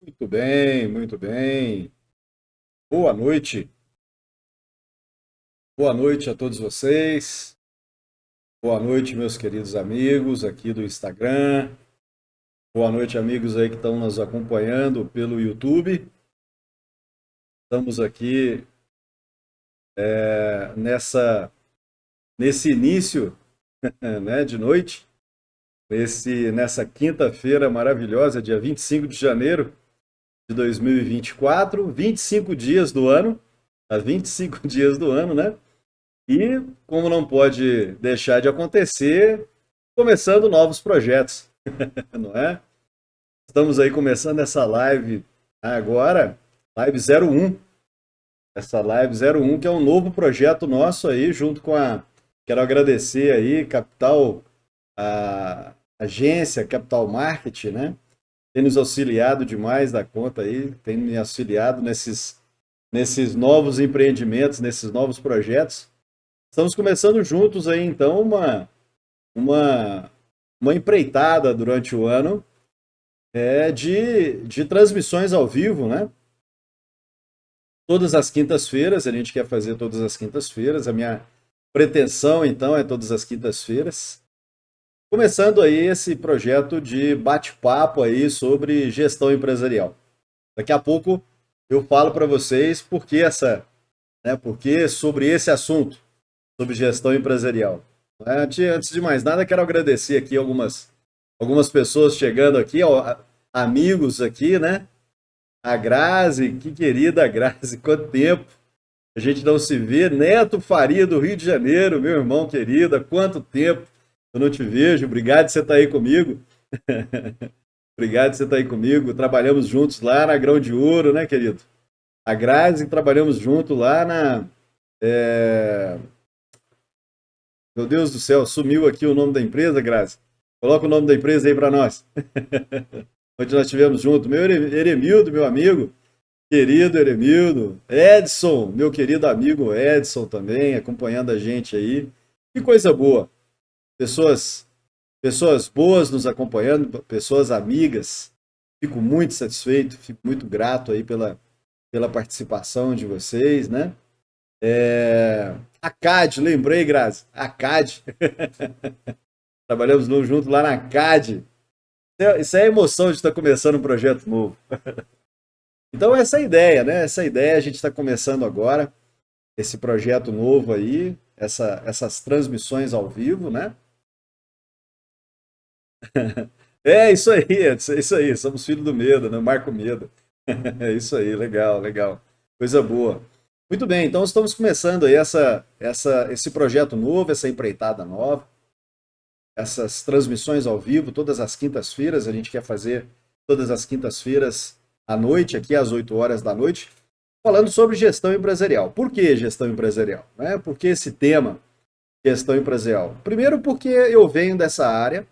Muito bem, muito bem. Boa noite. Boa noite a todos vocês. Boa noite, meus queridos amigos aqui do Instagram. Boa noite, amigos aí que estão nos acompanhando pelo YouTube. Estamos aqui nesse início, né, de noite, nessa quinta-feira maravilhosa, dia 25 de janeiro de 2024, 25 dias do ano, há 25 dias do ano, né? E, como não pode deixar de acontecer, começando novos projetos, não é? Estamos aí começando essa live agora, live 01. Essa live 01, que é um novo projeto nosso aí, junto com a. Quero agradecer aí, Capital, a agência Capital Marketing, né? Tem nos auxiliado demais da conta aí, tem me auxiliado nesses novos empreendimentos, nesses novos projetos. Estamos começando juntos aí, então, uma, uma empreitada durante o ano de transmissões ao vivo, né? Todas as quintas-feiras, a gente quer fazer todas as quintas-feiras. A minha pretensão, então, é todas as quintas-feiras. Começando aí esse projeto de bate-papo aí sobre gestão empresarial. Daqui a pouco eu falo para vocês porque sobre esse assunto, sobre gestão empresarial. Antes de mais nada, quero agradecer aqui algumas pessoas chegando aqui, ó, amigos aqui, né? A Grazi, que querida Grazi, quanto tempo a gente não se vê. Neto Faria, do Rio de Janeiro, meu irmão querido, há quanto tempo eu não te vejo. Obrigado por você estar aí comigo. Obrigado por você estar aí comigo. Trabalhamos juntos lá na Grão de Ouro, né, querido? A Grazi, trabalhamos junto lá na. é, Meu Deus do céu, sumiu aqui o nome da empresa, Grazi. Coloca o nome da empresa aí para nós. Onde nós estivemos junto. Meu Eremildo, meu amigo, querido Eremildo. Edson, meu querido amigo Edson também, acompanhando a gente aí. Que coisa boa. Pessoas, pessoas boas nos acompanhando, pessoas amigas. Fico muito satisfeito, fico muito grato aí pela participação de vocês, né? A CAD, lembrei, Grazi. A CAD. Trabalhamos junto lá na CAD. Isso é a emoção de estar começando um projeto novo. Então, essa é a ideia, né? Essa ideia a gente está começando agora, esse projeto novo aí, essas transmissões ao vivo, né? É isso aí, é isso aí. Somos filhos do medo, né? Marco Medo. É isso aí, legal, legal. Coisa boa. Muito bem, então estamos começando aí esse projeto novo, essa empreitada nova, essas transmissões ao vivo, todas as quintas-feiras. A gente quer fazer todas as quintas-feiras à noite, aqui às 8 horas da noite, falando sobre gestão empresarial. Por que gestão empresarial? Por que esse tema, gestão empresarial? Primeiro, porque eu venho dessa área,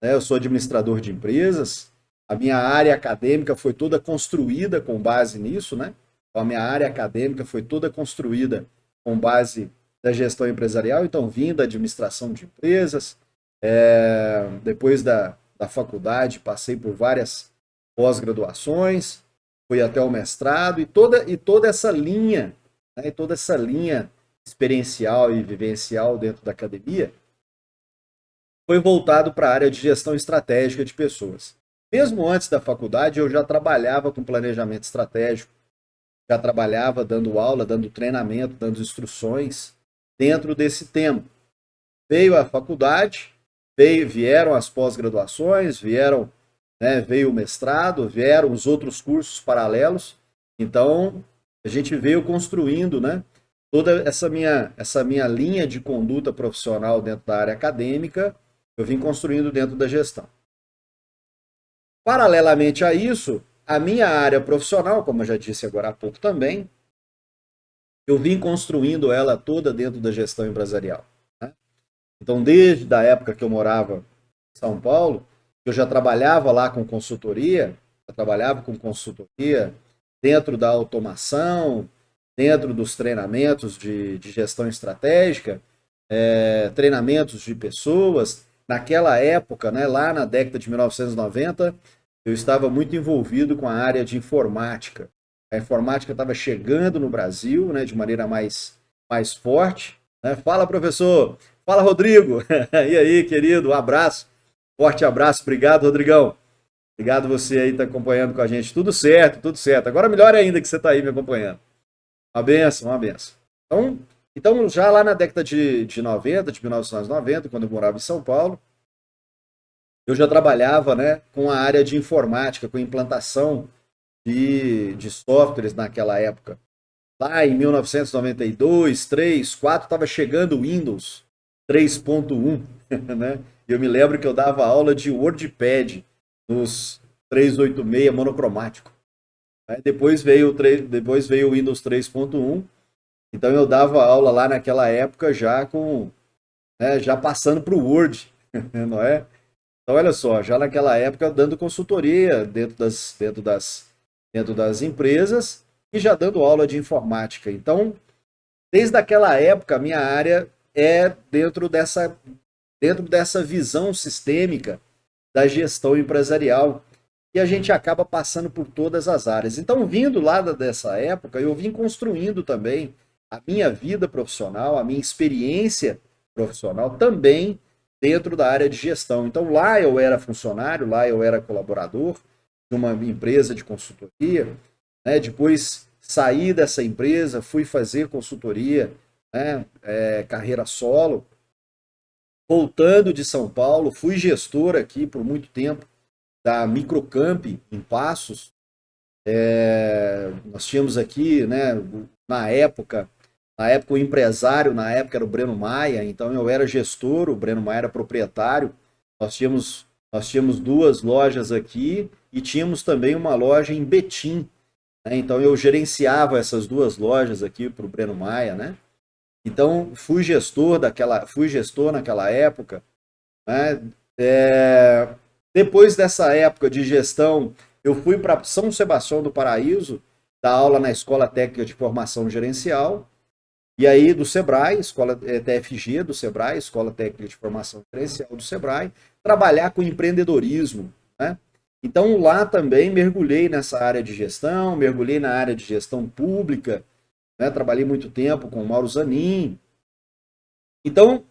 né? Eu sou administrador de empresas, a minha área acadêmica foi toda construída com base nisso, né? Então, a minha área acadêmica foi toda construída com base da gestão empresarial, então vim da administração de empresas, depois da faculdade passei por várias pós-graduações, fui até o mestrado e toda essa linha, né, e toda essa linha experiencial e vivencial dentro da academia foi voltado para a área de gestão estratégica de pessoas. Mesmo antes da faculdade, eu já trabalhava com planejamento estratégico, já trabalhava dando aula, dando treinamento, dando instruções dentro desse tema. Veio a faculdade, vieram as pós-graduações, veio o mestrado, vieram os outros cursos paralelos. Então, a gente veio construindo, né, toda essa minha linha de conduta profissional dentro da área acadêmica, eu vim construindo dentro da gestão. Paralelamente a isso, a minha área profissional, como eu já disse agora há pouco também, eu vim construindo ela toda dentro da gestão empresarial, né? Então, desde a época que eu morava em São Paulo, eu já trabalhava lá com consultoria, eu trabalhava com consultoria dentro da automação, dentro dos treinamentos de gestão estratégica, treinamentos de pessoas. Naquela época, né, lá na década de 1990, eu estava muito envolvido com a área de informática. A informática estava chegando no Brasil, né, de maneira mais forte. Né? Fala, professor! Fala, Rodrigo! E aí, querido? Um abraço, forte abraço. Obrigado, Rodrigão. Obrigado você aí que está acompanhando com a gente. Tudo certo, tudo certo. Agora melhor ainda que você está aí me acompanhando. Uma benção, uma benção. Então, já lá na década de 90, de 1990, quando eu morava em São Paulo, eu já trabalhava, né, com a área de informática, com implantação de softwares naquela época. Lá em 1992, 3, 4, estava chegando o Windows 3.1, né? Eu me lembro que eu dava aula de WordPad nos 386 monocromático. Depois veio o Windows 3.1, então eu dava aula lá naquela época já com, né, já passando para o Word, não é? Então olha só, já naquela época dando consultoria dentro das empresas e já dando aula de informática. Então, desde aquela época, a minha área é dentro dessa visão sistêmica da gestão empresarial. E a gente acaba passando por todas as áreas. Então, vindo lá dessa época, eu vim construindo também a minha vida profissional, a minha experiência profissional também dentro da área de gestão. Então, lá eu era funcionário, lá eu era colaborador de uma empresa de consultoria, né? Depois saí dessa empresa, fui fazer consultoria, né? Carreira solo. Voltando de São Paulo, fui gestor aqui por muito tempo da Microcamp em Passos. Nós tínhamos aqui, né, na época o empresário, na época era o Breno Maia, então eu era gestor, o Breno Maia era proprietário. Nós tínhamos duas lojas aqui e tínhamos também uma loja em Betim, né? Então eu gerenciava essas duas lojas aqui para o Breno Maia, né? Então fui gestor naquela época, né? Depois dessa época de gestão, eu fui para São Sebastião do Paraíso, dar aula na Escola Técnica de Formação Gerencial, e aí do Sebrae, Escola TFG do Sebrae, Escola Técnica de Formação Gerencial do Sebrae, trabalhar com empreendedorismo, né? Então lá também mergulhei nessa área de gestão, mergulhei na área de gestão pública, né? Trabalhei muito tempo com o Mauro Zanin. Então,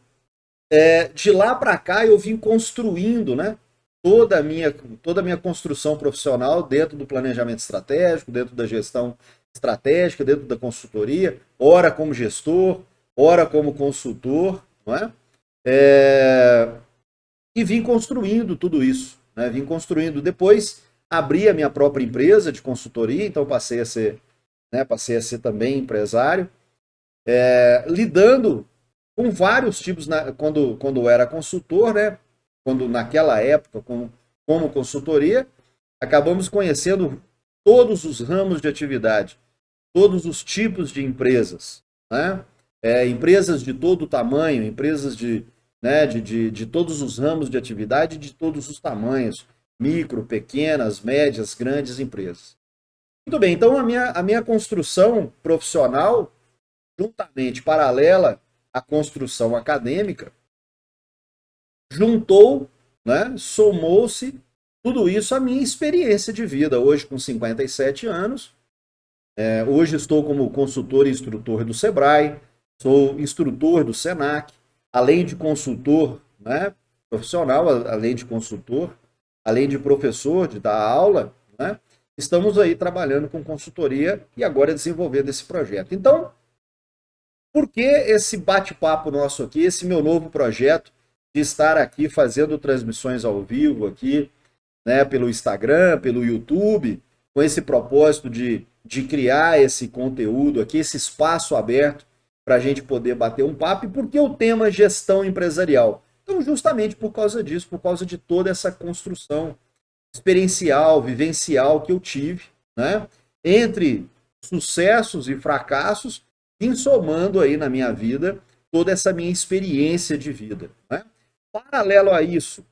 de lá para cá eu vim construindo, né, toda a minha construção profissional dentro do planejamento estratégico, dentro da gestão estratégica, dentro da consultoria, ora como gestor, ora como consultor, não é? E vim construindo tudo isso, né? Vim construindo. Depois abri a minha própria empresa de consultoria, então passei a ser também empresário, lidando com vários tipos, quando eu era consultor, né? Quando naquela época, como consultoria, acabamos conhecendo todos os ramos de atividade, todos os tipos de empresas, né? Empresas de todo tamanho, empresas de todos os ramos de atividade, de todos os tamanhos, micro, pequenas, médias, grandes empresas. Muito bem, então a minha construção profissional, juntamente paralela à construção acadêmica, juntou, né, somou-se tudo isso à minha experiência de vida. Hoje, com 57 anos, hoje estou como consultor e instrutor do Sebrae, sou instrutor do Senac, além de consultor, né, profissional, além de consultor, além de professor, de dar aula, né, estamos aí trabalhando com consultoria e agora desenvolvendo esse projeto. Então, por que esse bate-papo nosso aqui, esse meu novo projeto de estar aqui fazendo transmissões ao vivo aqui, né, pelo Instagram, pelo YouTube, com esse propósito de criar esse conteúdo aqui, esse espaço aberto para a gente poder bater um papo, e por que o tema gestão empresarial? Então, justamente por causa disso, por causa de toda essa construção experiencial, vivencial que eu tive, né, entre sucessos e fracassos, vim somando aí na minha vida toda essa minha experiência de vida, né? Paralelo a isso,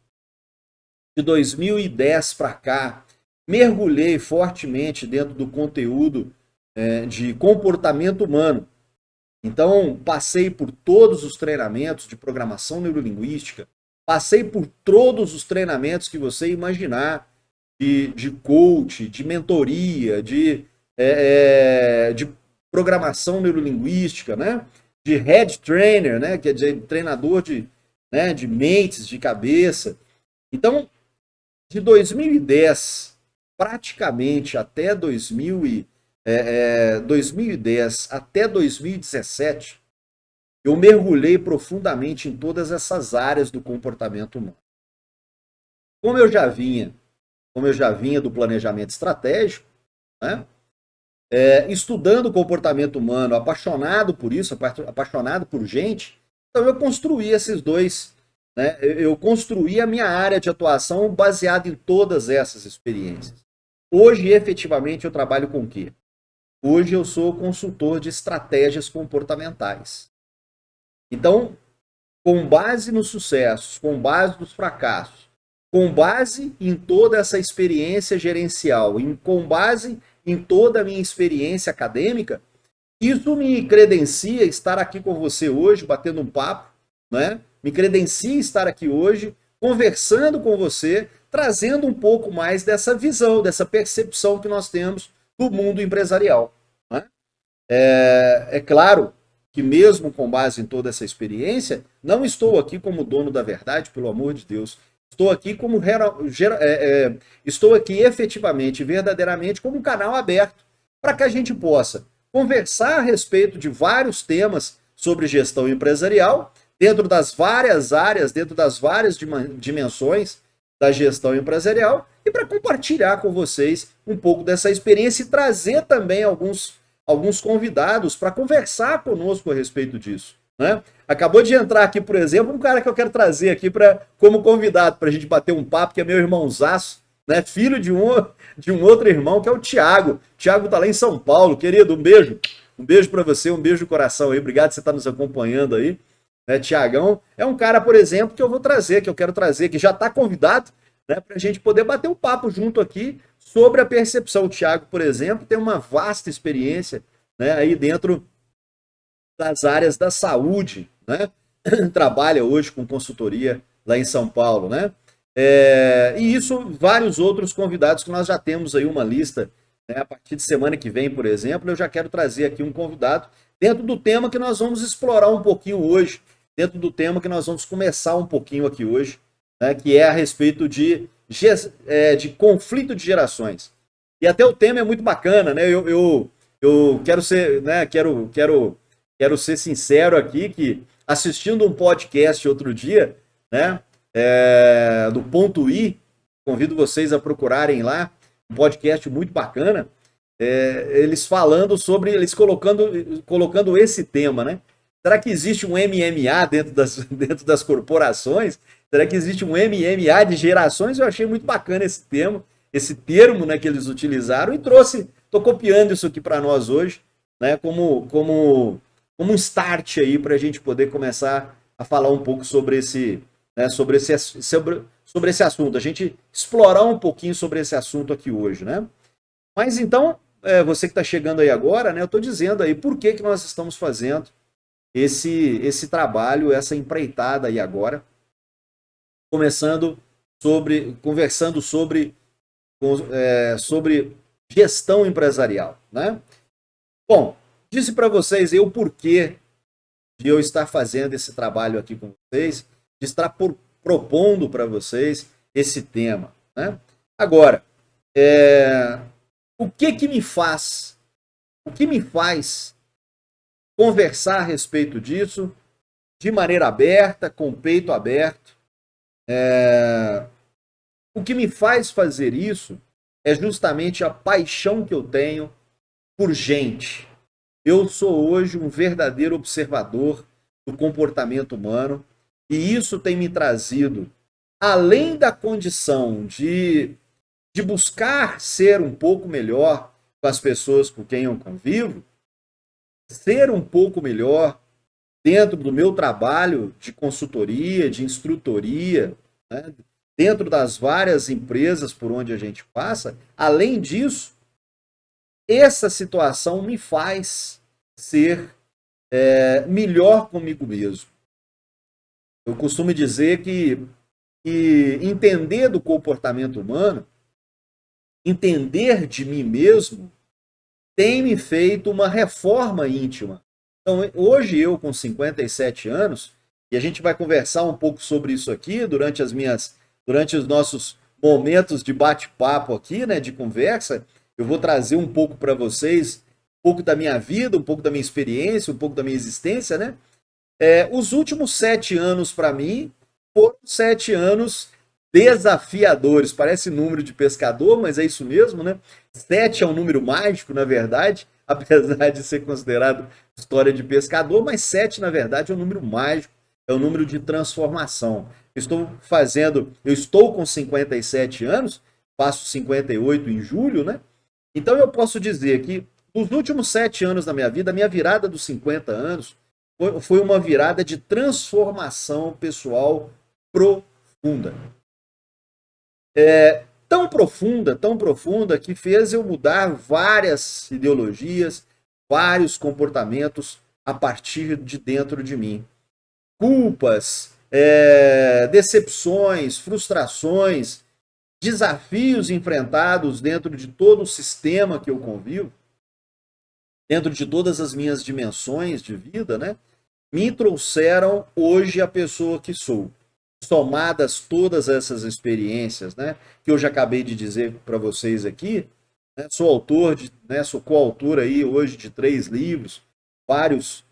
de 2010 para cá, mergulhei fortemente dentro do conteúdo de comportamento humano. Então, passei por todos os treinamentos de programação neurolinguística, passei por todos os treinamentos que você imaginar, de coach, de mentoria, de programação neurolinguística, né? De head trainer, né? Que é de treinador de mentes, de cabeça. Então, de 2010 praticamente até 2010 até 2017, eu mergulhei profundamente em todas essas áreas do comportamento humano. Como eu já vinha, como eu já vinha do planejamento estratégico, né? Estudando o comportamento humano, apaixonado por isso, apaixonado por gente, então eu construí esses dois, né? Eu construí a minha área de atuação baseada em todas essas experiências. Hoje, efetivamente, eu trabalho com o quê? Hoje eu sou consultor de estratégias comportamentais. Então, com base nos sucessos, com base nos fracassos, com base em toda essa experiência gerencial, com base em toda a minha experiência acadêmica, isso me credencia estar aqui com você hoje, batendo um papo, né? Me credencia estar aqui hoje, conversando com você, trazendo um pouco mais dessa visão, dessa percepção que nós temos do mundo empresarial. Né? É claro que mesmo com base em toda essa experiência, não estou aqui como dono da verdade, pelo amor de Deus. Estou aqui como estou aqui efetivamente, verdadeiramente, como um canal aberto para que a gente possa conversar a respeito de vários temas sobre gestão empresarial, dentro das várias áreas, dentro das várias dimensões da gestão empresarial, e para compartilhar com vocês um pouco dessa experiência e trazer também alguns convidados para conversar conosco a respeito disso. Né? Acabou de entrar aqui, por exemplo, um cara que eu quero trazer aqui como convidado para a gente bater um papo, que é meu irmãozaço, né? Filho de um outro irmão, que é o Thiago. O Thiago está lá em São Paulo. Querido, um beijo. Um beijo para você, um beijo do coração aí. Obrigado por você estar nos acompanhando aí. Né? Tiagão é um cara, por exemplo, que eu quero trazer, que já está convidado, né, para a gente poder bater um papo junto aqui sobre a percepção. O Thiago, por exemplo, tem uma vasta experiência, né, aí dentro das áreas da saúde, né? Trabalha hoje com consultoria lá em São Paulo, né? E isso, vários outros convidados que nós já temos aí uma lista, né? A partir de semana que vem, por exemplo, eu já quero trazer aqui um convidado dentro do tema que nós vamos explorar um pouquinho hoje, dentro do tema que nós vamos começar um pouquinho aqui hoje, né? Que é a respeito de conflito de gerações. E até o tema é muito bacana, né? Eu quero ser, né? Quero ser sincero aqui que assistindo um podcast outro dia, né, do Ponto I, convido vocês a procurarem lá, um podcast muito bacana, eles falando sobre, eles colocando esse tema, né? Será que existe um MMA dentro das corporações? Será que existe um MMA de gerações? Eu achei muito bacana esse termo, né, que eles utilizaram e estou copiando isso aqui para nós hoje, né, como um start aí para a gente poder começar a falar um pouco sobre esse assunto, a gente explorar um pouquinho sobre esse assunto aqui hoje, né? Mas então, você que está chegando aí agora, né, eu estou dizendo aí por que nós estamos fazendo esse trabalho, essa empreitada aí agora, conversando sobre gestão empresarial, né? Bom, disse para vocês aí o porquê de eu estar fazendo esse trabalho aqui com vocês, de estar propondo para vocês esse tema, né? Agora, o que me faz conversar a respeito disso de maneira aberta, com o peito aberto? O que me faz fazer isso é justamente a paixão que eu tenho por gente. Eu sou hoje um verdadeiro observador do comportamento humano e isso tem me trazido, além da condição de buscar ser um pouco melhor com as pessoas com quem eu convivo, ser um pouco melhor dentro do meu trabalho de consultoria, de instrutoria, né, dentro das várias empresas por onde a gente passa. Além disso, essa situação me faz ser melhor comigo mesmo. Eu costumo dizer que entender do comportamento humano entender de mim mesmo tem me feito uma reforma íntima. Então, hoje eu com 57 anos, e a gente vai conversar um pouco sobre isso aqui durante os nossos momentos de bate-papo aqui, né, de conversa, eu vou trazer um pouco para vocês, um pouco da minha vida, um pouco da minha experiência, um pouco da minha existência, né? Os últimos 7 anos para mim foram 7 anos desafiadores. Parece número de pescador, mas é isso mesmo, né? 7 é um número mágico, na verdade, apesar de ser considerado história de pescador, mas 7, na verdade, é um número mágico, é um número de transformação. Eu estou com 57 anos, faço 58 em julho, né? Então eu posso dizer que nos últimos 7 anos da minha vida, a minha virada dos 50 anos foi uma virada de transformação pessoal profunda. Tão profunda, que fez eu mudar várias ideologias, vários comportamentos a partir de dentro de mim. Culpas, decepções, frustrações, desafios enfrentados dentro de todo o sistema que eu convivo, dentro de todas as minhas dimensões de vida, né, me trouxeram hoje a pessoa que sou. Somadas todas essas experiências, né, que eu já acabei de dizer para vocês aqui, né, sou coautor aí hoje de 3 livros, vários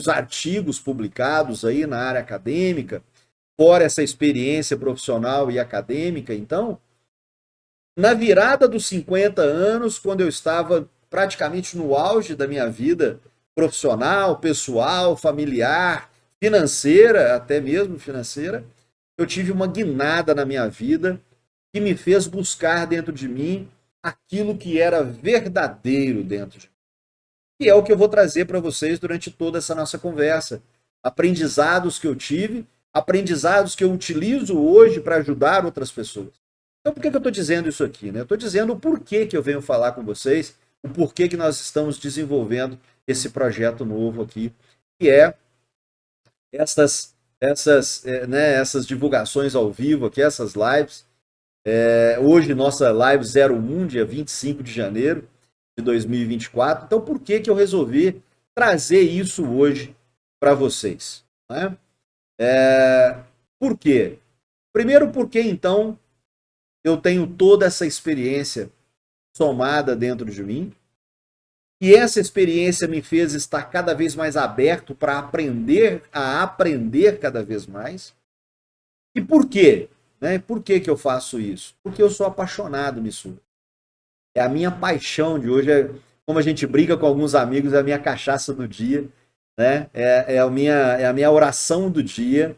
artigos publicados aí na área acadêmica, fora essa experiência profissional e acadêmica. Então, na virada dos 50 anos, quando eu estava praticamente no auge da minha vida profissional, pessoal, familiar, financeira, até mesmo financeira, eu tive uma guinada na minha vida que me fez buscar dentro de mim aquilo que era verdadeiro dentro de mim. E é o que eu vou trazer para vocês durante toda essa nossa conversa. Aprendizados que eu tive, aprendizados que eu utilizo hoje para ajudar outras pessoas. Então, por que eu estou dizendo isso aqui, né? Eu estou dizendo o porquê que eu venho falar com vocês, o porquê que nós estamos desenvolvendo esse projeto novo aqui, que é essas divulgações ao vivo aqui, essas lives. Hoje, nossa live 01, dia 25 de janeiro de 2024. Então, por que eu resolvi trazer isso hoje para vocês? Né? Por quê? Primeiro, porque, então, eu tenho toda essa experiência somada dentro de mim, e essa experiência me fez estar cada vez mais aberto para aprender cada vez mais. E por quê? Né? Por que eu faço isso? Porque eu sou apaixonado nisso. É a minha paixão de hoje, como a gente briga com alguns amigos, é a minha cachaça do dia, né? É a minha oração do dia,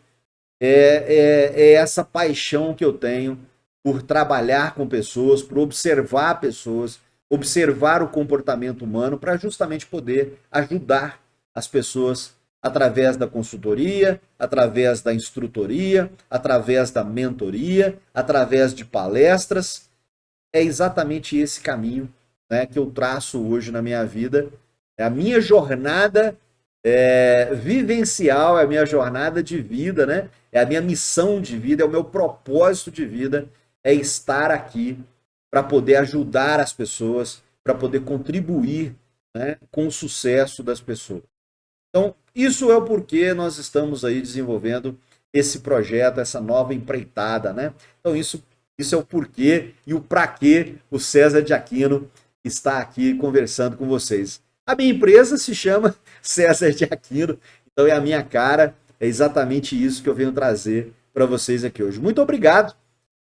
é essa paixão que eu tenho por trabalhar com pessoas, por observar pessoas, observar o comportamento humano para justamente poder ajudar as pessoas através da consultoria, através da instrutoria, através da mentoria, através de palestras. É exatamente esse caminho, né, que eu traço hoje na minha vida. É a minha jornada vivencial, é a minha jornada de vida, né? É a minha missão de vida, é o meu propósito de vida, é estar aqui para poder ajudar as pessoas, para poder contribuir, né, com o sucesso das pessoas. Então, isso é o porquê nós estamos aí desenvolvendo esse projeto, essa nova empreitada, né? Então, isso é o porquê e o para quê o César de Aquino está aqui conversando com vocês. A minha empresa se chama César de Aquino, então é a minha cara, é exatamente isso que eu venho trazer para vocês aqui hoje. Muito obrigado,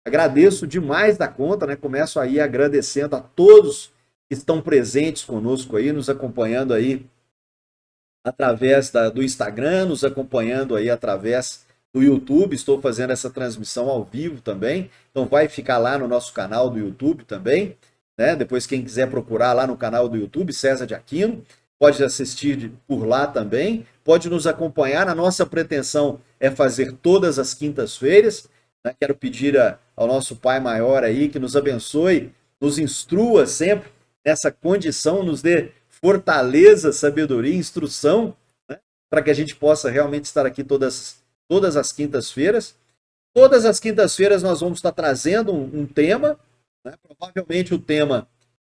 agradeço demais da conta, né? Começo aí agradecendo a todos que estão presentes conosco aí, nos acompanhando aí através do Instagram, nos acompanhando aí através do YouTube. Estou fazendo essa transmissão ao vivo também, então vai ficar lá no nosso canal do YouTube também, né? Depois quem quiser procurar lá no canal do YouTube, César de Aquino, pode assistir por lá também, pode nos acompanhar. A nossa pretensão é fazer todas as quintas-feiras, né? Quero pedir ao nosso Pai Maior aí que nos abençoe, nos instrua sempre nessa condição, nos dê fortaleza, sabedoria, instrução, né, para que a gente possa realmente estar aqui todas as quintas-feiras. Todas as quintas-feiras nós vamos estar trazendo um tema, né? Provavelmente o tema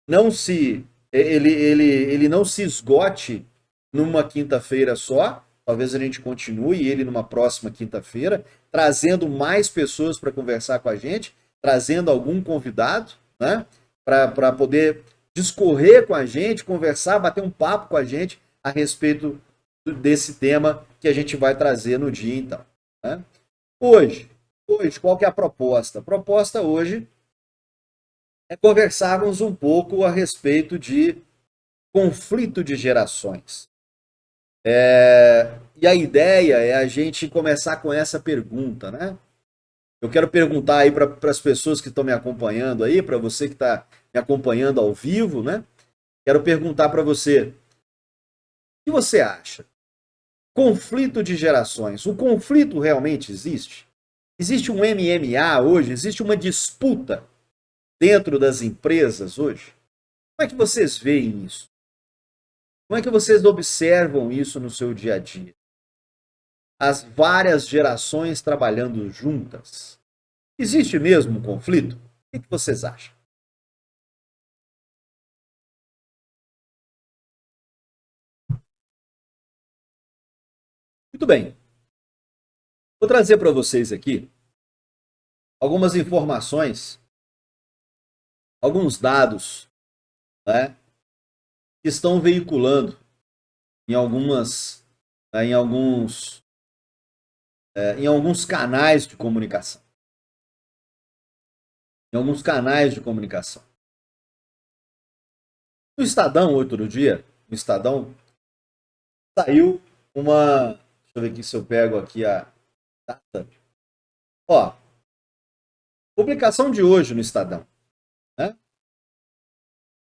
não se ele não se esgote numa quinta-feira só. Talvez a gente continue ele numa próxima quinta-feira, trazendo mais pessoas para conversar com a gente, trazendo algum convidado, né? Para poder discorrer com a gente, conversar, bater um papo com a gente a respeito desse tema que a gente vai trazer no dia, então. Né? Hoje, qual que é a proposta? A proposta hoje é conversarmos um pouco a respeito de conflito de gerações. E a ideia é a gente começar com essa pergunta, né? Eu quero perguntar aí para as pessoas que estão me acompanhando aí, para você que está me acompanhando ao vivo, né? Quero perguntar para você, o que você acha? Conflito de gerações. O conflito realmente existe? Existe um MMA hoje? Existe uma disputa dentro das empresas hoje? Como é que vocês veem isso? Como é que vocês observam isso no seu dia a dia? As várias gerações trabalhando juntas. Existe mesmo um conflito? O que vocês acham? Muito bem. Vou trazer para vocês aqui algumas informações, alguns dados, né, que estão veiculando em algumas, em alguns, em alguns canais de comunicação. Em alguns canais de comunicação. No Estadão, outro dia, no Estadão, saiu uma. Deixa eu ver aqui se eu pego aqui a data. Ó, publicação de hoje no Estadão. Né?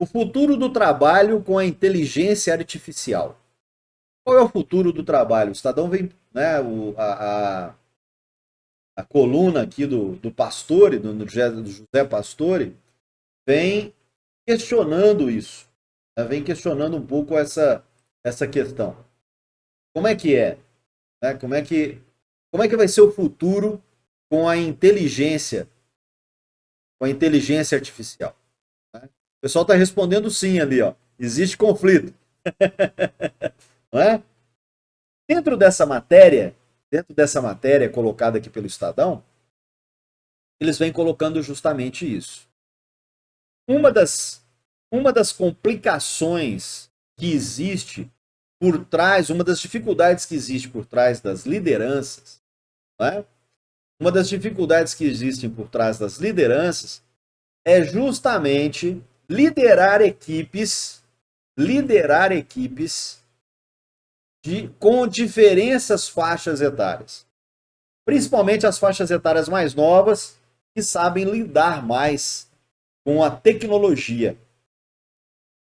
O futuro do trabalho com a inteligência artificial. Qual é o futuro do trabalho? O Estadão vem, né, a coluna aqui do Pastore, do José Pastore, vem questionando isso. Né? Vem questionando um pouco essa questão. Como é que é? Né? Como é que vai ser o futuro com a inteligência artificial? Né? O pessoal está respondendo sim ali, ó. Existe conflito. Não é? Dentro dessa matéria colocada aqui pelo Estadão, eles vêm colocando justamente isso. Uma das complicações que existe por trás, uma das dificuldades que existe por trás das lideranças, né? Uma das dificuldades que existem por trás das lideranças é justamente liderar equipes com diferentes faixas etárias. Principalmente as faixas etárias mais novas, que sabem lidar mais com a tecnologia.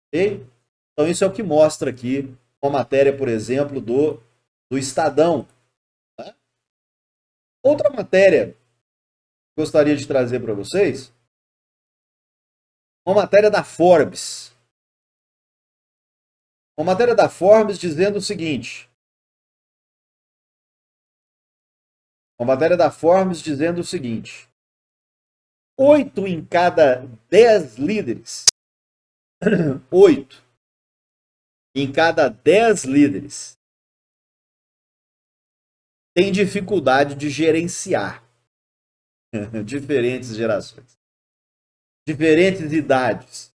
Okay? Então isso é o que mostra aqui uma matéria, por exemplo, do Estadão. Né? Outra matéria que gostaria de trazer para vocês, uma matéria da Forbes. Uma matéria da Forbes dizendo o seguinte. Uma matéria da Forbes dizendo o seguinte. 8 em cada 10 líderes. 8 em cada 10 líderes tem dificuldade de gerenciar diferentes gerações, diferentes idades.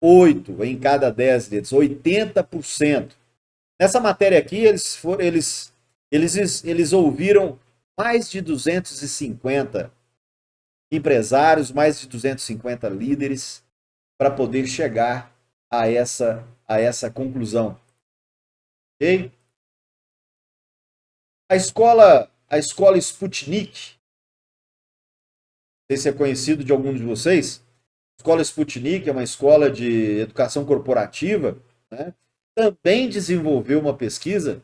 8 em cada 10 líderes, 80%. Nessa matéria aqui, eles ouviram mais de 250 empresários, mais de 250 líderes para poder chegar a essa conclusão. Ok? A escola Sputnik, não sei se é conhecido de algum de vocês, a escola Sputnik é uma escola de educação corporativa, né? Também desenvolveu uma pesquisa,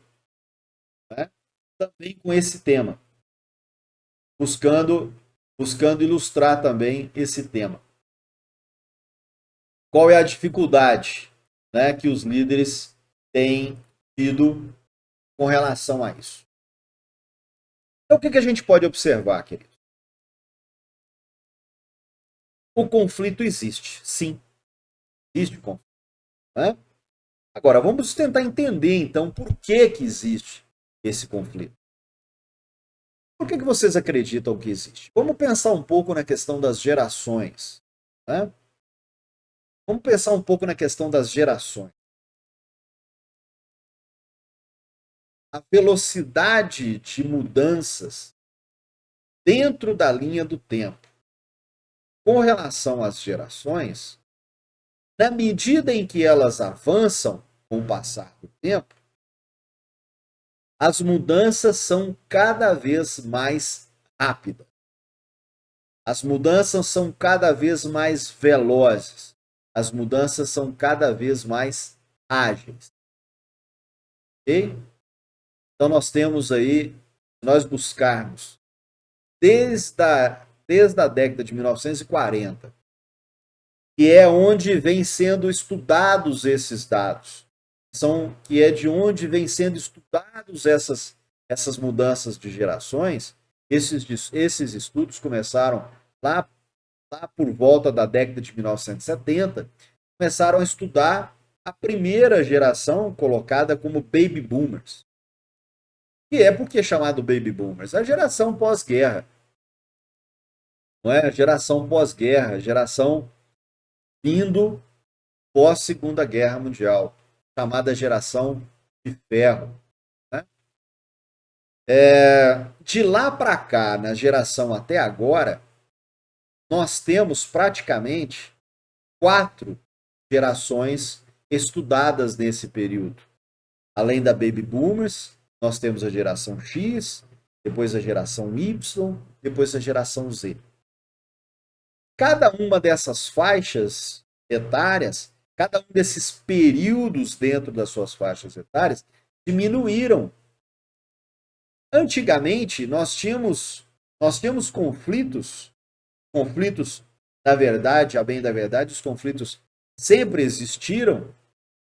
né? Também com esse tema, buscando ilustrar também esse tema. Qual é a dificuldade, né, que os líderes têm tido com relação a isso? Então, o que a gente pode observar, queridos? o conflito existe, sim, existe o conflito, né? Agora, vamos tentar entender, então, por que existe esse conflito. Por que vocês acreditam que existe? Vamos pensar um pouco na questão das gerações, né? Vamos pensar um pouco na questão das gerações. A velocidade de mudanças dentro da linha do tempo com relação às gerações, na medida em que elas avançam com o passar do tempo, as mudanças são cada vez mais rápidas. As mudanças são cada vez mais velozes. As mudanças são cada vez mais ágeis. Ok? Então nós temos aí, se nós buscarmos desde a década de 1940, que é onde vem sendo estudados esses dados, que é de onde vem sendo estudados essas mudanças de gerações. Esses estudos começaram lá por volta da década de 1970, começaram a estudar a primeira geração colocada como baby boomers. E por que chamado baby boomers? A geração pós-guerra. Não é? A geração pós-guerra, geração vindo pós-Segunda Guerra Mundial, chamada geração de ferro. Né? De lá para cá, na geração até agora, nós temos praticamente 4 gerações estudadas nesse período. Além da Baby Boomers, nós temos a geração X, depois a geração Y, depois a geração Z. Cada uma dessas faixas etárias, cada um desses períodos dentro das suas faixas etárias, diminuíram. Antigamente, nós tínhamos conflitos, na verdade, a bem da verdade, os conflitos sempre existiram,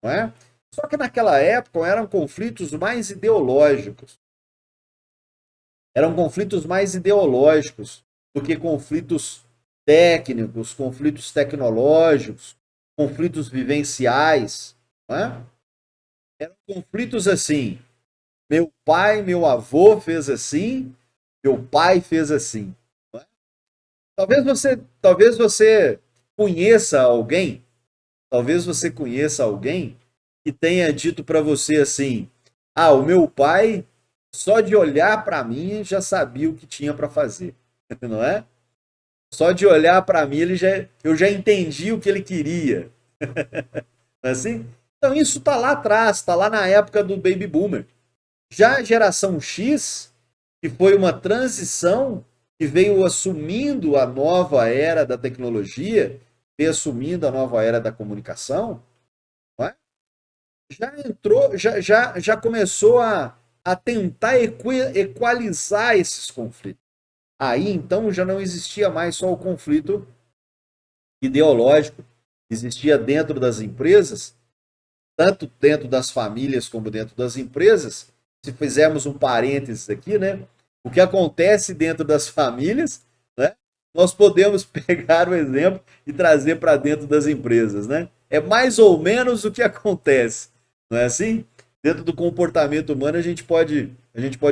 não é? Só que naquela época eram conflitos mais ideológicos. Eram conflitos mais ideológicos do que conflitos técnicos, conflitos tecnológicos, conflitos vivenciais. Não é? Eram conflitos assim. Meu pai, meu avô fez assim, meu pai fez assim. Não é? Talvez você conheça alguém, que tenha dito para você assim: ah, o meu pai, só de olhar para mim, já sabia o que tinha para fazer, não é? Só de olhar para mim, eu já entendi o que ele queria. Não é assim? Então isso está lá atrás, está lá na época do Baby Boomer. Já a geração X, que foi uma transição que veio assumindo a nova era da tecnologia, veio assumindo a nova era da comunicação, não é? Já entrou, já começou a tentar equalizar esses conflitos. Aí então já não existia mais só o conflito ideológico, existia dentro das empresas, tanto dentro das famílias como dentro das empresas. Se fizermos um parênteses aqui, né? O que acontece dentro das famílias, né? Nós podemos pegar o exemplo e trazer para dentro das empresas, né? É mais ou menos o que acontece, não é assim? Dentro do comportamento humano a gente pode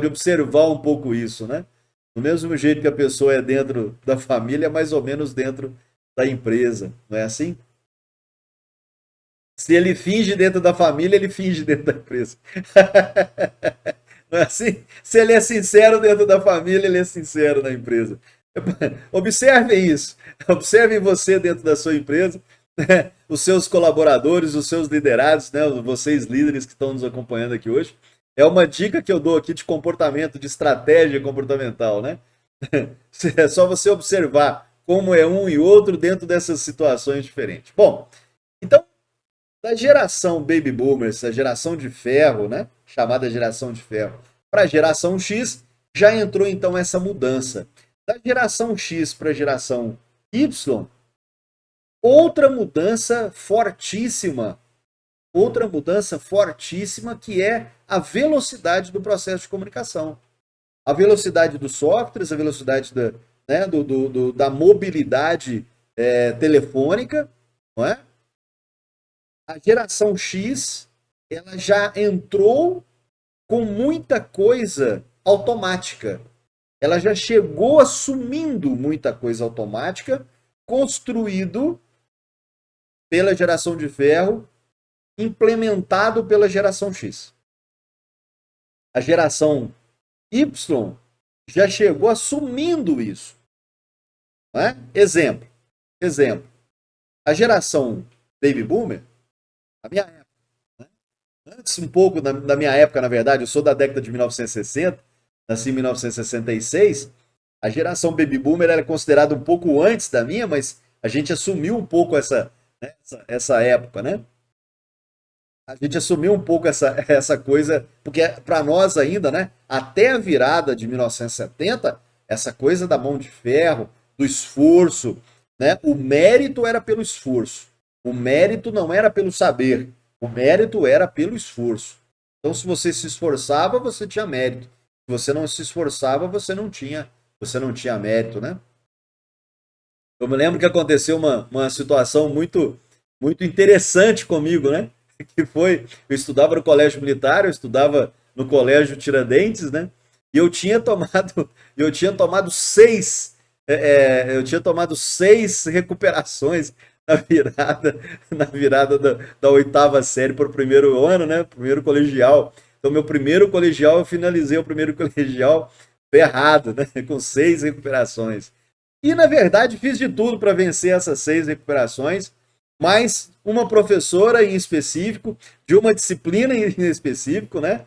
observar um pouco isso, né? Do mesmo jeito que a pessoa é dentro da família, é mais ou menos dentro da empresa, não é assim? Se ele finge dentro da família, ele finge dentro da empresa. Não é assim? Se ele é sincero dentro da família, ele é sincero na empresa. Observem isso. Observem você dentro da sua empresa, né? Os seus colaboradores, os seus liderados, né? Vocês líderes que estão nos acompanhando aqui hoje. É uma dica que eu dou aqui de comportamento, de estratégia comportamental, né? É só você observar como é um e outro dentro dessas situações diferentes. Bom, então, da geração Baby Boomers, a geração de ferro, né? Chamada geração de ferro, para a geração X, já entrou então essa mudança. Da geração X para a geração Y, outra mudança fortíssima que é a velocidade do processo de comunicação. A velocidade dos softwares, a velocidade da mobilidade telefônica, não é? A geração X, ela já entrou com muita coisa automática. Ela já chegou assumindo muita coisa automática, construído pela geração de ferro, implementado pela geração X. A geração Y já chegou assumindo isso. Não é? Exemplo. A geração Baby Boomer, a minha época, né? Antes um pouco da minha época, na verdade, eu sou da década de 1960, nasci em 1966, a geração Baby Boomer era considerada um pouco antes da minha, mas a gente assumiu um pouco essa época, né? A gente assumiu um pouco essa coisa, porque para nós ainda, né, até a virada de 1970, essa coisa da mão de ferro, do esforço, né, o mérito era pelo esforço. O mérito não era pelo saber, o mérito era pelo esforço. Então, se você se esforçava, você tinha mérito. Se você não se esforçava, você não tinha mérito, né? Eu me lembro que aconteceu uma situação muito interessante comigo, né? Que foi, eu estudava no colégio militar, eu estudava no colégio Tiradentes, né? E eu tinha tomado eu tinha tomado 6 recuperações na virada da oitava série para o primeiro ano, né? Primeiro colegial. Então, meu primeiro colegial, eu finalizei o primeiro colegial ferrado, né? Com 6 recuperações. E, na verdade, fiz de tudo para vencer essas 6 recuperações, mas uma professora em específico, de uma disciplina em específico, né?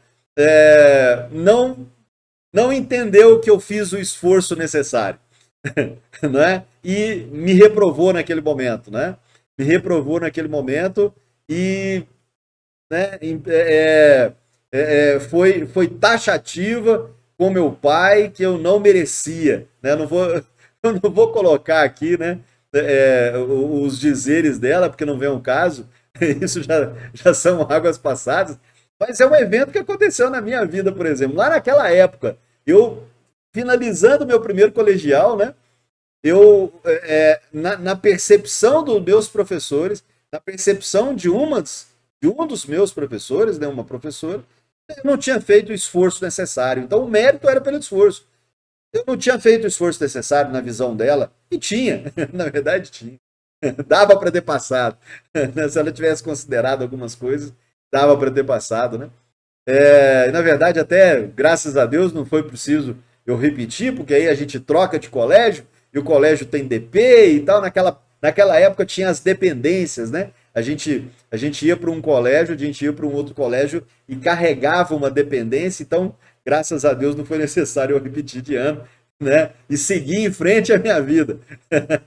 Não entendeu que eu fiz o esforço necessário, né? E me reprovou naquele momento, né? Me reprovou naquele momento e, né, foi taxativa com meu pai que eu não merecia, né? Eu não vou colocar aqui, né, os dizeres dela, porque não vem ao caso, isso já são águas passadas, mas é um evento que aconteceu na minha vida, por exemplo. Lá naquela época, eu finalizando meu primeiro colegial, né, na percepção dos meus professores, na percepção de um dos meus professores, né, uma professora, eu não tinha feito o esforço necessário. Então o mérito era pelo esforço. Eu não tinha feito o esforço necessário na visão dela, e tinha, na verdade tinha. Dava para ter passado. Se ela tivesse considerado algumas coisas, dava para ter passado, né? Na verdade, até, graças a Deus, não foi preciso eu repetir, porque aí a gente troca de colégio, e o colégio tem DP e tal. Naquela época tinha as dependências, né? A gente ia para um colégio, a gente ia para um outro colégio e carregava uma dependência, então, graças a Deus, não foi necessário eu repetir de ano, né? E seguir em frente a minha vida,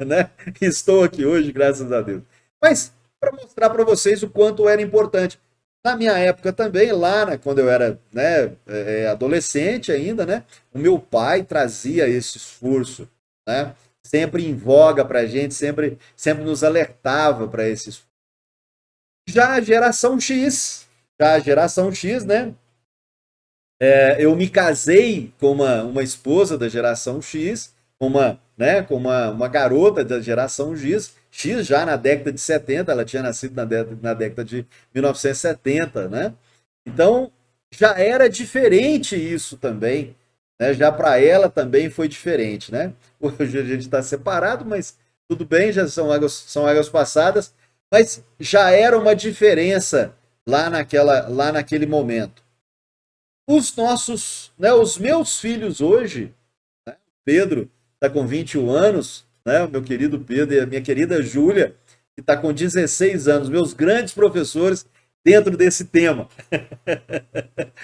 né? Estou aqui hoje, graças a Deus. Mas, para mostrar para vocês o quanto era importante. Na minha época também, lá, né, quando eu era, né, adolescente ainda, né, o meu pai trazia esse esforço, né, sempre em voga para a gente, sempre nos alertava para esse esforço. Já a geração X, né, eu me casei com uma esposa da geração X, com uma garota da geração X já na década de 70, ela tinha nascido na década de 1970, né? Então, já era diferente isso também, né? Já para ela também foi diferente, né? Hoje a gente está separado, mas tudo bem, já são águas passadas, mas já era uma diferença lá naquele momento. Os meus filhos hoje, né, Pedro está com 21 anos, né, o meu querido Pedro e a minha querida Júlia, que está com 16 anos, meus grandes professores dentro desse tema.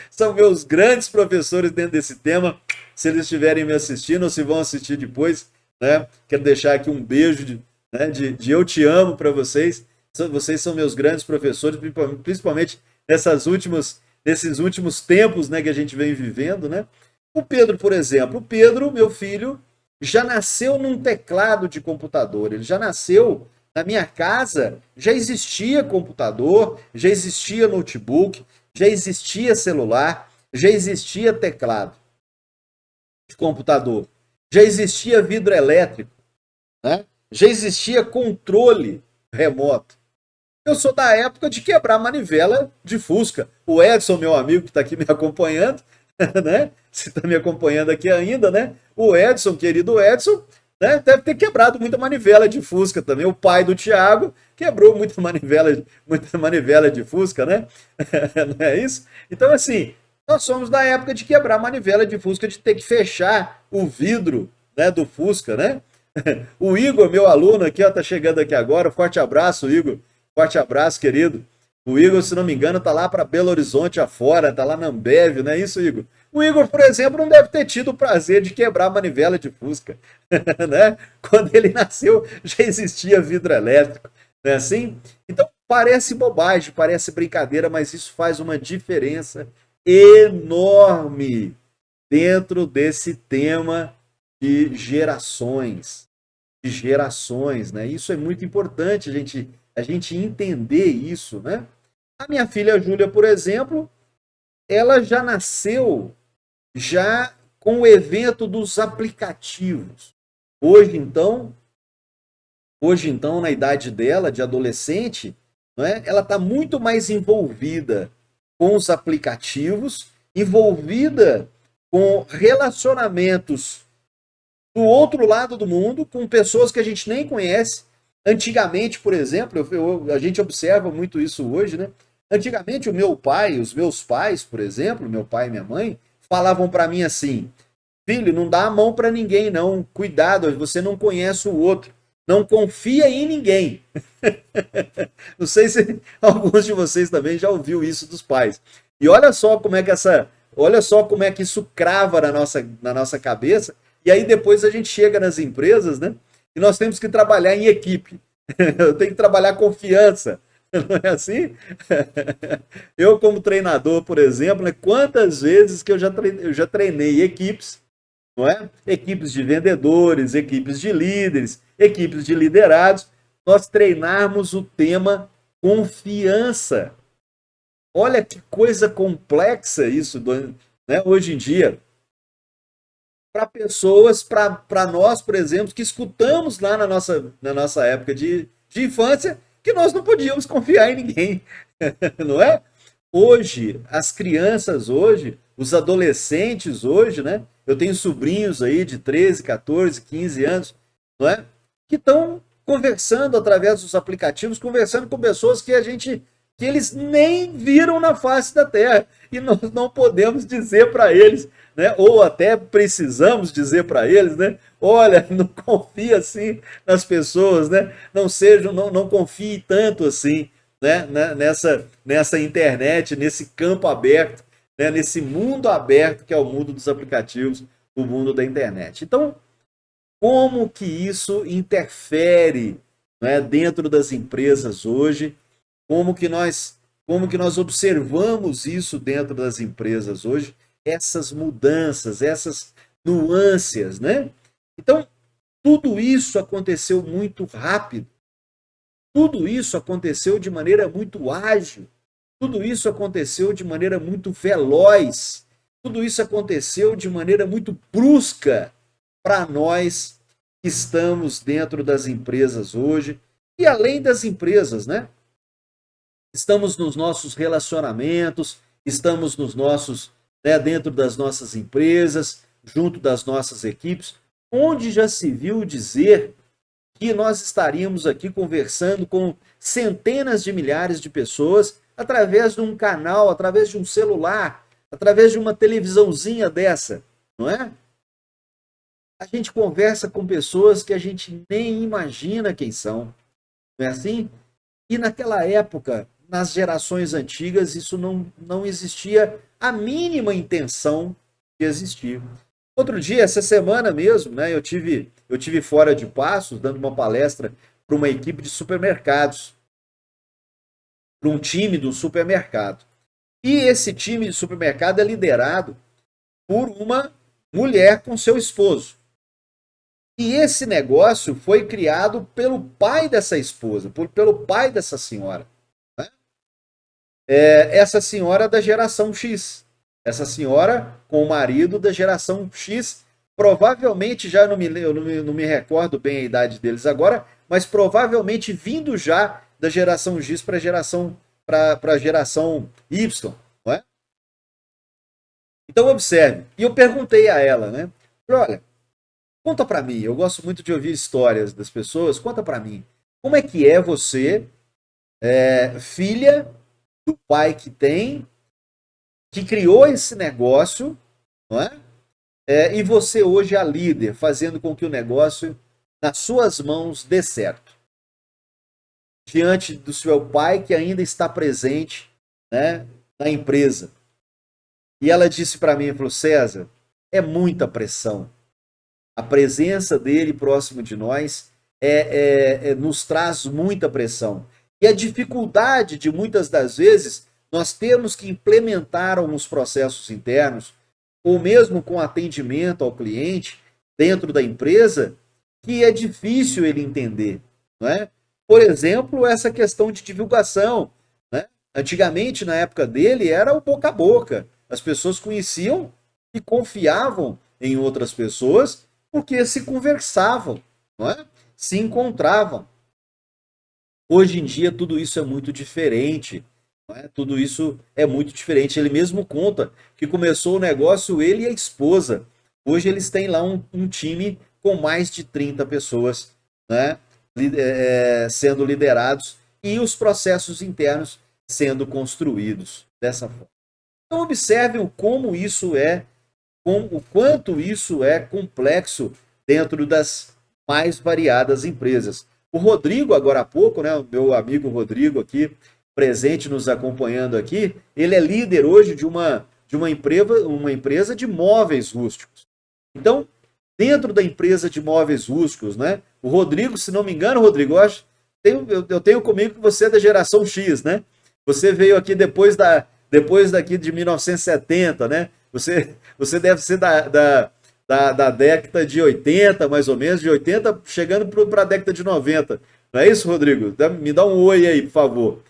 São meus grandes professores dentro desse tema. Se eles estiverem me assistindo ou se vão assistir depois, né, quero deixar aqui um beijo de eu te amo para vocês. Vocês são meus grandes professores, principalmente nesses últimos tempos, né, que a gente vem vivendo, né? O Pedro, por exemplo, meu filho, já nasceu num teclado de computador. Ele já nasceu na minha casa, já existia computador, já existia notebook, já existia celular, já existia teclado de computador, já existia vidro elétrico, né? já existia controle remoto. Eu sou da época de quebrar manivela de Fusca. O Edson, meu amigo, que está aqui me acompanhando, né? Se está me acompanhando aqui ainda, né? O Edson, querido Edson, né? Deve ter quebrado muita manivela de Fusca também. O pai do Thiago quebrou muita manivela de Fusca, né? Não é isso? Então, assim, nós somos da época de quebrar manivela de Fusca, de ter que fechar o vidro, né, do Fusca, né? O Igor, meu aluno aqui, ó, tá chegando aqui agora. Forte abraço, Igor. Forte abraço, querido. O Igor, se não me engano, tá lá para Belo Horizonte afora, tá lá na Ambev, não é isso, Igor? O Igor, por exemplo, não deve ter tido o prazer de quebrar a manivela de Fusca, né? Quando ele nasceu, já existia vidro elétrico, não é assim? Então, parece bobagem, parece brincadeira, mas isso faz uma diferença enorme dentro desse tema de gerações, né? Isso é muito importante a gente entender isso, né? A minha filha Júlia, por exemplo, ela já nasceu já com o evento dos aplicativos. Hoje então, na idade dela, de adolescente, não é? Ela está muito mais envolvida com os aplicativos, envolvida com relacionamentos do outro lado do mundo, com pessoas que a gente nem conhece. Antigamente, por exemplo, a gente observa muito isso hoje, né? Antigamente, o meu pai, os meus pais, por exemplo, meu pai e minha mãe, falavam para mim assim: filho, não dá a mão para ninguém, não. Cuidado, você não conhece o outro. Não confia em ninguém. Não sei se alguns de vocês também já ouviu isso dos pais. E olha só como é que isso crava na nossa cabeça. E aí depois a gente chega nas empresas, né? E nós temos que trabalhar em equipe. Eu tenho que trabalhar confiança. Não é assim? Eu, como treinador, por exemplo, né, quantas vezes que eu já treinei equipes, não é? Equipes de vendedores, equipes de líderes, equipes de liderados, nós treinarmos o tema confiança. Olha que coisa complexa isso, né? Hoje em dia, para pessoas, para nós, por exemplo, que escutamos lá na nossa época de infância, que nós não podíamos confiar em ninguém, não é? Hoje, as crianças hoje, os adolescentes hoje, né? Eu tenho sobrinhos aí de 13, 14, 15 anos, não é? Que estão conversando através dos aplicativos, conversando com pessoas que eles nem viram na face da Terra. E nós não podemos dizer para eles, né? Ou até precisamos dizer para eles, né? Olha, não confie assim nas pessoas, né? Não confie tanto assim, né? Nessa internet, nesse campo aberto, né? Nesse mundo aberto que é o mundo dos aplicativos, o mundo da internet. Então, como que isso interfere, né, dentro das empresas hoje? Como que nós observamos isso dentro das empresas hoje? Essas mudanças, essas nuances, né? Então, tudo isso aconteceu muito rápido. Tudo isso aconteceu de maneira muito ágil. Tudo isso aconteceu de maneira muito veloz. Tudo isso aconteceu de maneira muito brusca para nós que estamos dentro das empresas hoje e além das empresas, né? Estamos nos nossos relacionamentos, estamos nos nossos, né, dentro das nossas empresas, junto das nossas equipes, onde já se viu dizer que nós estaríamos aqui conversando com centenas de milhares de pessoas através de um canal, através de um celular, através de uma televisãozinha dessa, não é? A gente conversa com pessoas que a gente nem imagina quem são, não é assim? E naquela época, nas gerações antigas, isso não existia a mínima intenção de existir. Outro dia, essa semana mesmo, né, eu tive fora de Passos, dando uma palestra para uma equipe de supermercados, para um time do supermercado. E esse time de supermercado é liderado por uma mulher com seu esposo. E esse negócio foi criado pelo pai dessa esposa, pelo pai dessa senhora. Né? Essa senhora da geração X. Essa senhora com o marido da geração X, provavelmente já eu não me recordo bem a idade deles agora, mas provavelmente vindo já da geração X para a geração Y, não é? Então observe. E eu perguntei a ela, né? Falei, olha, conta para mim. Eu gosto muito de ouvir histórias das pessoas. Conta para mim. Como é que é você, filha do pai que criou esse negócio, não é? E você hoje é a líder, fazendo com que o negócio nas suas mãos dê certo. Diante do seu pai que ainda está presente, né, na empresa. E ela disse para mim, falou, César, é muita pressão. A presença dele próximo de nós nos traz muita pressão. E a dificuldade de muitas das vezes nós temos que implementar alguns processos internos, ou mesmo com atendimento ao cliente dentro da empresa, que é difícil ele entender, não é? Por exemplo, essa questão de divulgação, né? Antigamente, na época dele, era o boca a boca. As pessoas conheciam e confiavam em outras pessoas porque se conversavam, não é? Se encontravam. Hoje em dia, tudo isso é muito diferente. Não é? Tudo isso é muito diferente. Ele mesmo conta que começou o negócio, ele e a esposa. Hoje eles têm lá um time com mais de 30 pessoas, né? Sendo liderados e os processos internos sendo construídos dessa forma. Então observem como isso o quanto isso é complexo dentro das mais variadas empresas. O Rodrigo, agora há pouco, né, o meu amigo Rodrigo aqui, presente nos acompanhando aqui, ele é líder hoje de uma empresa de móveis rústicos. Então, dentro da empresa de móveis rústicos, né, o Rodrigo, se não me engano, Rodrigo, eu tenho comigo que você é da geração X, né? Você veio aqui depois daqui de 1970, né? Você deve ser da década de 80, mais ou menos, de 80, chegando para a década de 90. Não é isso, Rodrigo? Me dá um oi aí, por favor.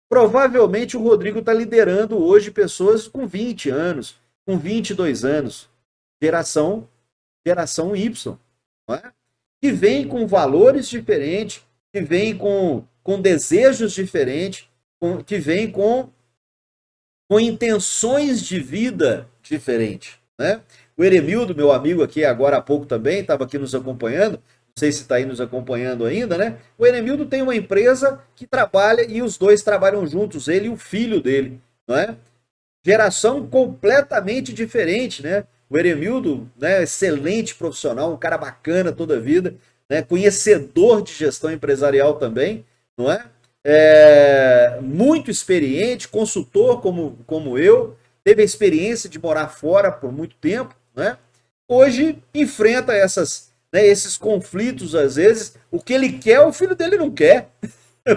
Provavelmente o Rodrigo está liderando hoje pessoas com 20 anos, com 22 anos. Geração Y, não é? Que vem com valores diferentes, que vem com desejos diferentes, que vem com intenções de vida diferentes, né? O Eremildo, meu amigo aqui agora há pouco também, estava aqui nos acompanhando, não sei se está aí nos acompanhando ainda, né? O Eremildo tem uma empresa que trabalha e os dois trabalham juntos, ele e o filho dele, não é? Geração completamente diferente, né? O Eremildo, né, excelente profissional, um cara bacana toda a vida, né, conhecedor de gestão empresarial também, não é? Muito experiente, consultor como eu, teve a experiência de morar fora por muito tempo, né? Hoje enfrenta esses conflitos às vezes, o que ele quer, o filho dele não quer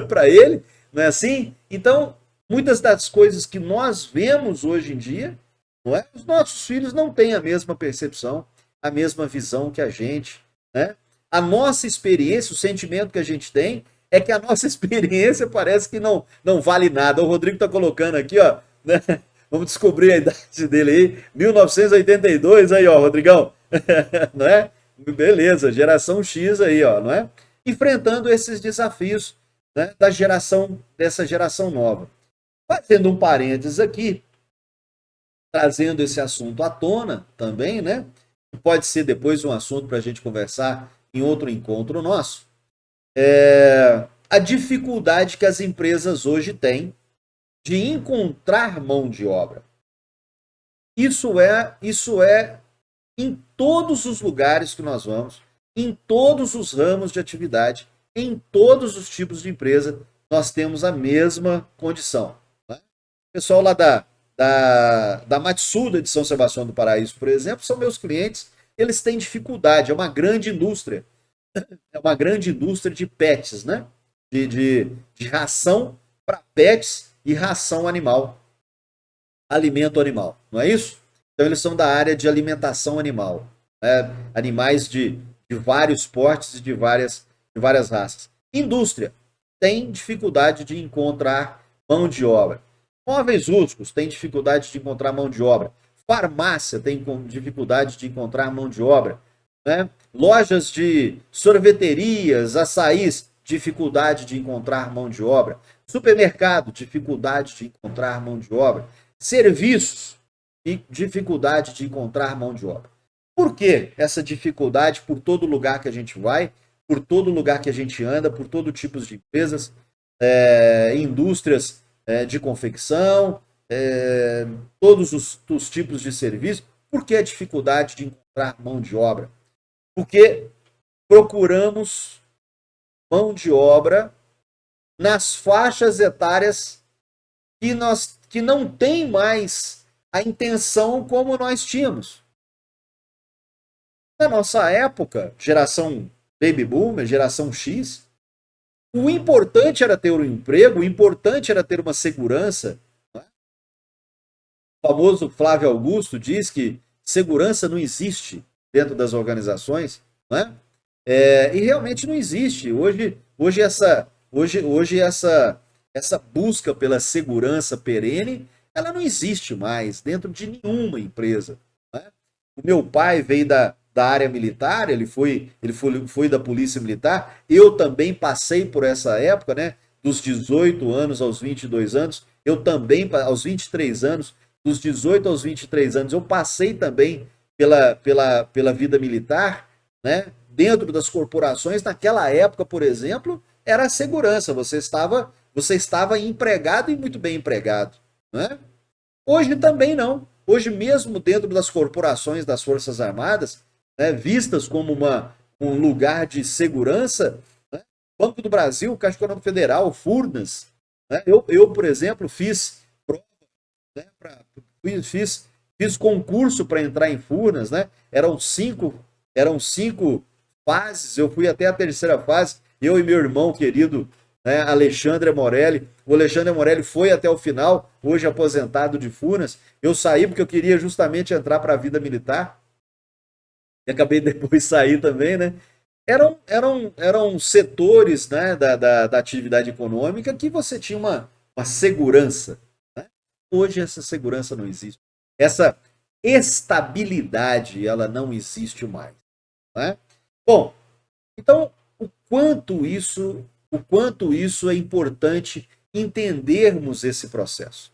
para ele, não é assim? Então, muitas das coisas que nós vemos hoje em dia, não é? Os nossos filhos não têm a mesma percepção, a mesma visão que a gente, né? A nossa experiência, o sentimento que a gente tem é que a nossa experiência parece que não vale nada. O Rodrigo está colocando aqui, ó, né? Vamos descobrir a idade dele aí, 1982, aí, ó, Rodrigão, não é? Beleza, geração X aí, ó, não é? Enfrentando esses desafios, né, dessa geração nova. Fazendo um parênteses aqui, trazendo esse assunto à tona também, né? Pode ser depois um assunto para a gente conversar em outro encontro nosso. A dificuldade que as empresas hoje têm de encontrar mão de obra. Isso é em todos os lugares que nós vamos, em todos os ramos de atividade, em todos os tipos de empresa, nós temos a mesma condição. Né? O pessoal lá da Matsuda de São Sebastião do Paraíso, por exemplo, são meus clientes, eles têm dificuldade, é uma grande indústria. É uma grande indústria de pets, né? De ração para pets e ração animal. Alimento animal, não é isso? Então eles são da área de alimentação animal. Né? Animais de vários portes e de várias raças. Indústria tem dificuldade de encontrar mão de obra. Móveis rústicos tem dificuldade de encontrar mão de obra. Farmácia tem dificuldade de encontrar mão de obra, né? Lojas de sorveterias, açaís, dificuldade de encontrar mão de obra. Supermercado, dificuldade de encontrar mão de obra. Serviços e dificuldade de encontrar mão de obra. Por que essa dificuldade por todo lugar que a gente vai, por todo lugar que a gente anda, por todo tipo de empresas, indústrias de confecção, todos os tipos de serviço? Por que a dificuldade de encontrar mão de obra? Porque procuramos mão de obra nas faixas etárias que não tem mais a intenção como nós tínhamos. Na nossa época, geração Baby Boomer, geração X, o importante era ter um emprego, o importante era ter uma segurança. Né? O famoso Flávio Augusto diz que segurança não existe dentro das organizações, né? E realmente não existe. Hoje essa busca pela segurança perene, ela não existe mais dentro de nenhuma empresa. Né? O meu pai veio da área militar, ele foi da Polícia Militar. Eu também passei por essa época, né? Dos 18 anos aos 22 anos. Eu também, aos 23 anos, dos 18 aos 23 anos, eu passei também pela vida militar, né? Dentro das corporações. Naquela época, por exemplo, era a segurança. Você estava empregado e muito bem empregado. Né? Hoje também não. Hoje, mesmo dentro das corporações das Forças Armadas, né, vistas como um lugar de segurança, né? Banco do Brasil, Caixa Econômica Federal, Furnas. Né? Eu, por exemplo, fiz prova, né, fiz concurso para entrar em Furnas. Né? Eram cinco fases, eu fui até a terceira fase, eu e meu irmão querido, né, Alexandre Morelli. O Alexandre Morelli foi até o final, hoje aposentado de Furnas. Eu saí porque eu queria justamente entrar para a vida militar. E acabei depois sair também, né? Eram setores, né, da atividade econômica que você tinha uma segurança. Né? Hoje essa segurança não existe. Essa estabilidade, ela não existe mais. Né? Bom, então o quanto isso é importante entendermos esse processo.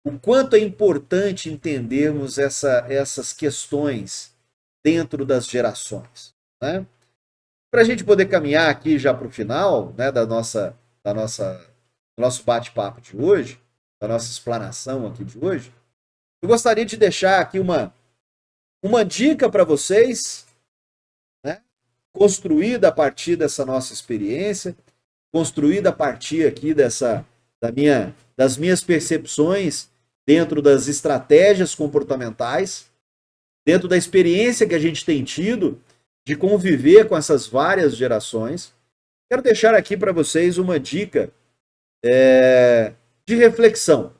O quanto é importante entendermos essas questões dentro das gerações. Né? Para a gente poder caminhar aqui já para o final, né, do nosso bate-papo de hoje, da nossa explanação aqui de hoje, eu gostaria de deixar aqui uma dica para vocês, né, construída a partir dessa nossa experiência, construída a partir aqui das minhas percepções dentro das estratégias comportamentais, dentro da experiência que a gente tem tido de conviver com essas várias gerações. Quero deixar aqui para vocês uma dica de reflexão.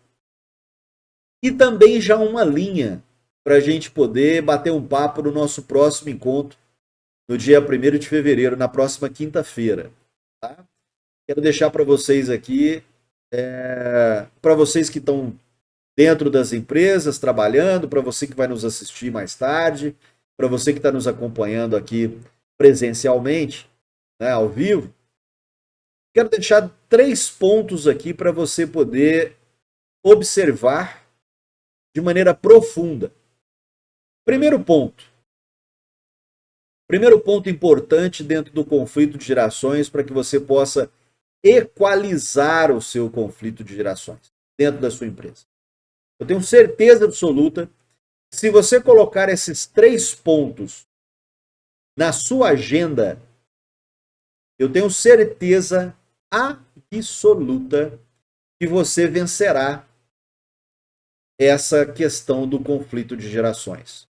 E também já uma linha para a gente poder bater um papo no nosso próximo encontro, no dia 1º de fevereiro, na próxima quinta-feira. Tá? Quero deixar para vocês aqui, para vocês que estão dentro das empresas, trabalhando, para você que vai nos assistir mais tarde, para você que está nos acompanhando aqui presencialmente, né, ao vivo, quero deixar 3 pontos aqui para você poder observar de maneira profunda. Primeiro ponto importante dentro do conflito de gerações para que você possa equalizar o seu conflito de gerações dentro da sua empresa. Eu tenho certeza absoluta que se você colocar esses 3 pontos na sua agenda, eu tenho certeza absoluta que você vencerá essa questão do conflito de gerações.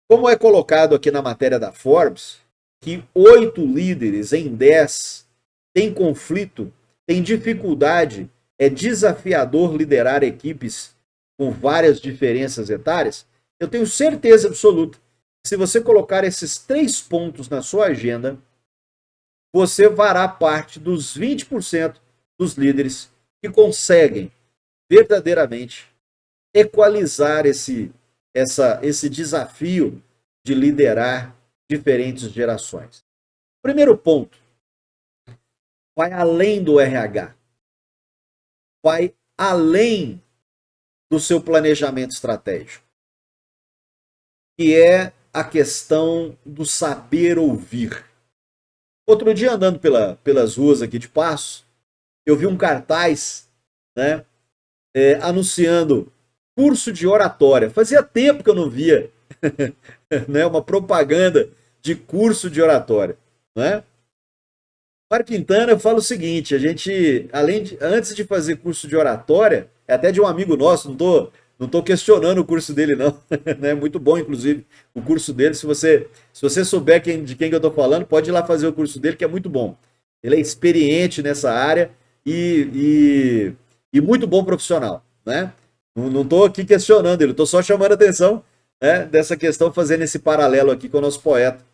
Como é colocado aqui na matéria da Forbes, que 8 líderes em 10 têm conflito, têm dificuldade, é desafiador liderar equipes com várias diferenças etárias, eu tenho certeza absoluta que se você colocar esses 3 pontos na sua agenda, você fará parte dos 20% dos líderes que conseguem verdadeiramente equalizar esse esse desafio de liderar diferentes gerações. Primeiro ponto, vai além do RH, vai além do seu planejamento estratégico, que é a questão do saber ouvir. Outro dia, andando pelas ruas aqui de Paços, eu vi um cartaz, né, anunciando curso de oratória. Fazia tempo que eu não via né, uma propaganda de curso de oratória. Né? Mário Quintana fala o seguinte: a gente, antes de fazer curso de oratória, é até de um amigo nosso, não tô questionando o curso dele, não. É muito bom, inclusive, o curso dele. Se você souber de quem que eu estou falando, pode ir lá fazer o curso dele, que é muito bom. Ele é experiente nessa área e muito bom profissional. Né? Não estou aqui questionando ele, estou só chamando a atenção, né, dessa questão, fazendo esse paralelo aqui com o nosso poeta.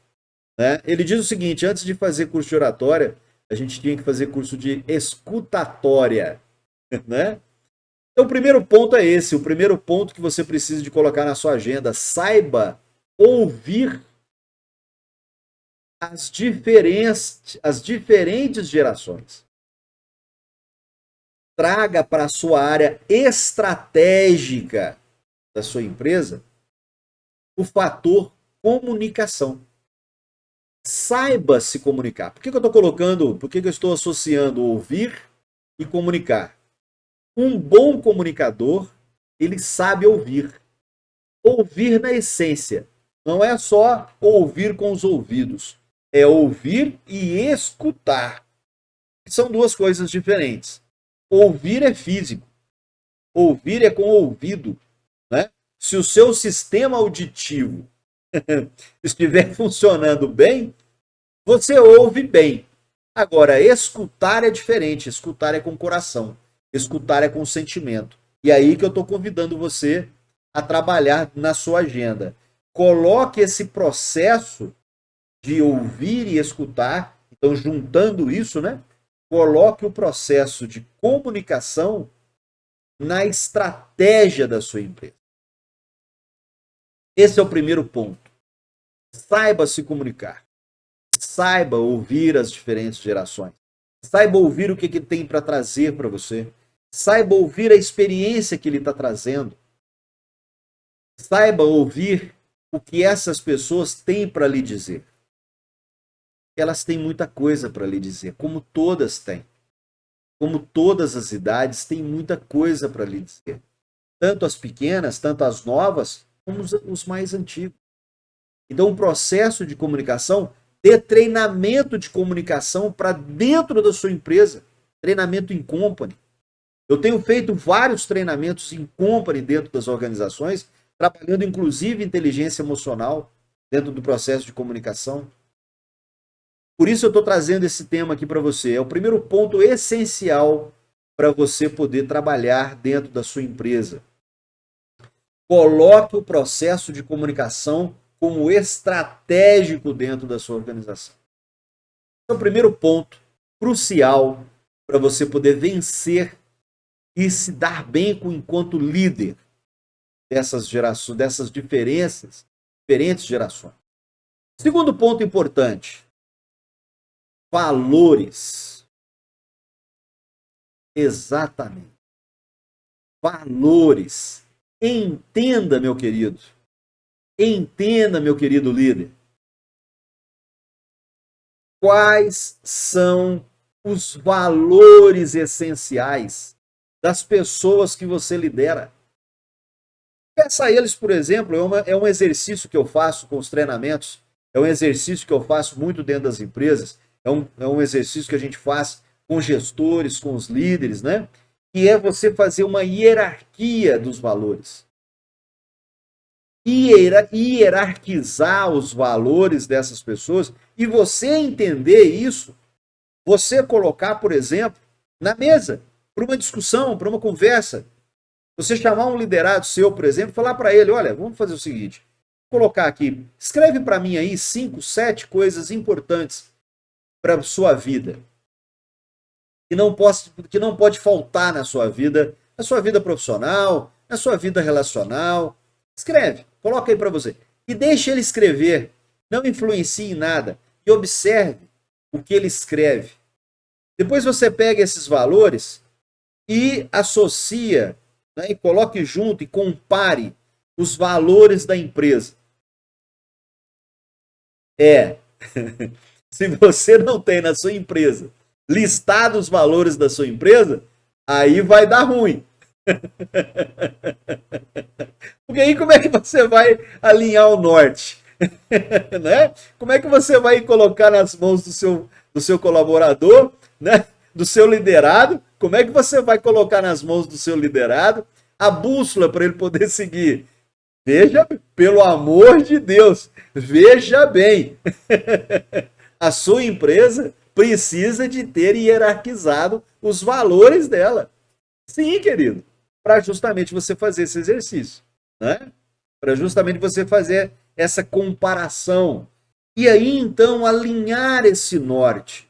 Né? Ele diz o seguinte: antes de fazer curso de oratória, a gente tinha que fazer curso de escutatória. Né? Então, o primeiro ponto é esse. O primeiro ponto que você precisa de colocar na sua agenda: saiba ouvir as diferentes gerações. Traga para a sua área estratégica da sua empresa o fator comunicação. Saiba se comunicar. Por que eu estou colocando, por que eu estou associando ouvir e comunicar? Um bom comunicador, ele sabe ouvir. Ouvir na essência. Não é só ouvir com os ouvidos. É ouvir e escutar. São duas coisas diferentes. Ouvir é físico. Ouvir é com o ouvido. Né? Se o seu sistema auditivo estiver funcionando bem, você ouve bem. Agora, escutar é diferente. Escutar é com o coração. Escutar é com sentimento. E aí que eu estou convidando você a trabalhar na sua agenda. Coloque esse processo de ouvir e escutar. Então, juntando isso, né? Coloque o processo de comunicação na estratégia da sua empresa. Esse é o primeiro ponto. Saiba se comunicar. Saiba ouvir as diferentes gerações. Saiba ouvir o que ele tem para trazer para você. Saiba ouvir a experiência que ele está trazendo. Saiba ouvir o que essas pessoas têm para lhe dizer. Elas têm muita coisa para lhe dizer, como todas têm. Como todas as idades têm muita coisa para lhe dizer. Tanto as pequenas, tanto as novas, como os mais antigos. Então, o processo de comunicação, dê treinamento de comunicação para dentro da sua empresa. Treinamento em company. Eu tenho feito vários treinamentos em company dentro das organizações, trabalhando inclusive inteligência emocional dentro do processo de comunicação. Por isso eu estou trazendo esse tema aqui para você. É o primeiro ponto essencial para você poder trabalhar dentro da sua empresa. Coloque o processo de comunicação como estratégico dentro da sua organização. Esse é o primeiro ponto crucial para você poder vencer e se dar bem enquanto líder dessas gerações, dessas diferentes gerações. Segundo ponto importante: valores. Exatamente. Valores. Entenda, meu querido. Entenda, meu querido líder. Quais são os valores essenciais das pessoas que você lidera? Peça a eles, por exemplo, é um exercício que eu faço com os treinamentos, é um exercício que eu faço muito dentro das empresas, é um exercício que a gente faz com gestores, com os líderes, né? Que é você fazer uma hierarquia dos valores. Hierarquizar os valores dessas pessoas e você entender isso, você colocar, por exemplo, na mesa, para uma discussão, para uma conversa. Você chamar um liderado seu, por exemplo, e falar para ele: olha, vamos fazer o seguinte, vou colocar aqui, escreve para mim aí 5, 7 coisas importantes para a sua vida, que não pode faltar na sua vida profissional, na sua vida relacional. Escreve, coloca aí para você. E deixe ele escrever. Não influencie em nada. E observe o que ele escreve. Depois você pega esses valores e associa, né, e coloque junto e compare os valores da empresa. Se você não tem na sua empresa listado os valores da sua empresa, aí vai dar ruim. Porque aí como é que você vai alinhar o norte? Né? Como é que você vai colocar nas mãos do seu colaborador, né? Do seu liderado? Como é que você vai colocar nas mãos do seu liderado a bússola para ele poder seguir? Veja, pelo amor de Deus, veja bem. A sua empresa precisa de ter hierarquizado os valores dela. Sim, querido, para justamente você fazer esse exercício, né? Para justamente você fazer essa comparação. E aí, então, alinhar esse norte.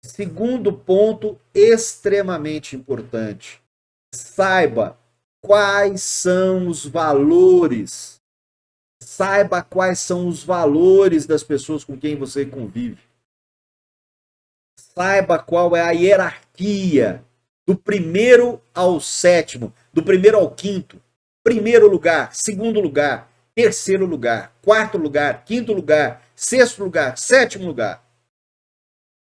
Segundo ponto extremamente importante. Saiba quais são os valores. Saiba quais são os valores das pessoas com quem você convive. Saiba qual é a hierarquia do primeiro ao sétimo, do primeiro ao quinto. Primeiro lugar, segundo lugar, terceiro lugar, quarto lugar, quinto lugar, sexto lugar, sétimo lugar.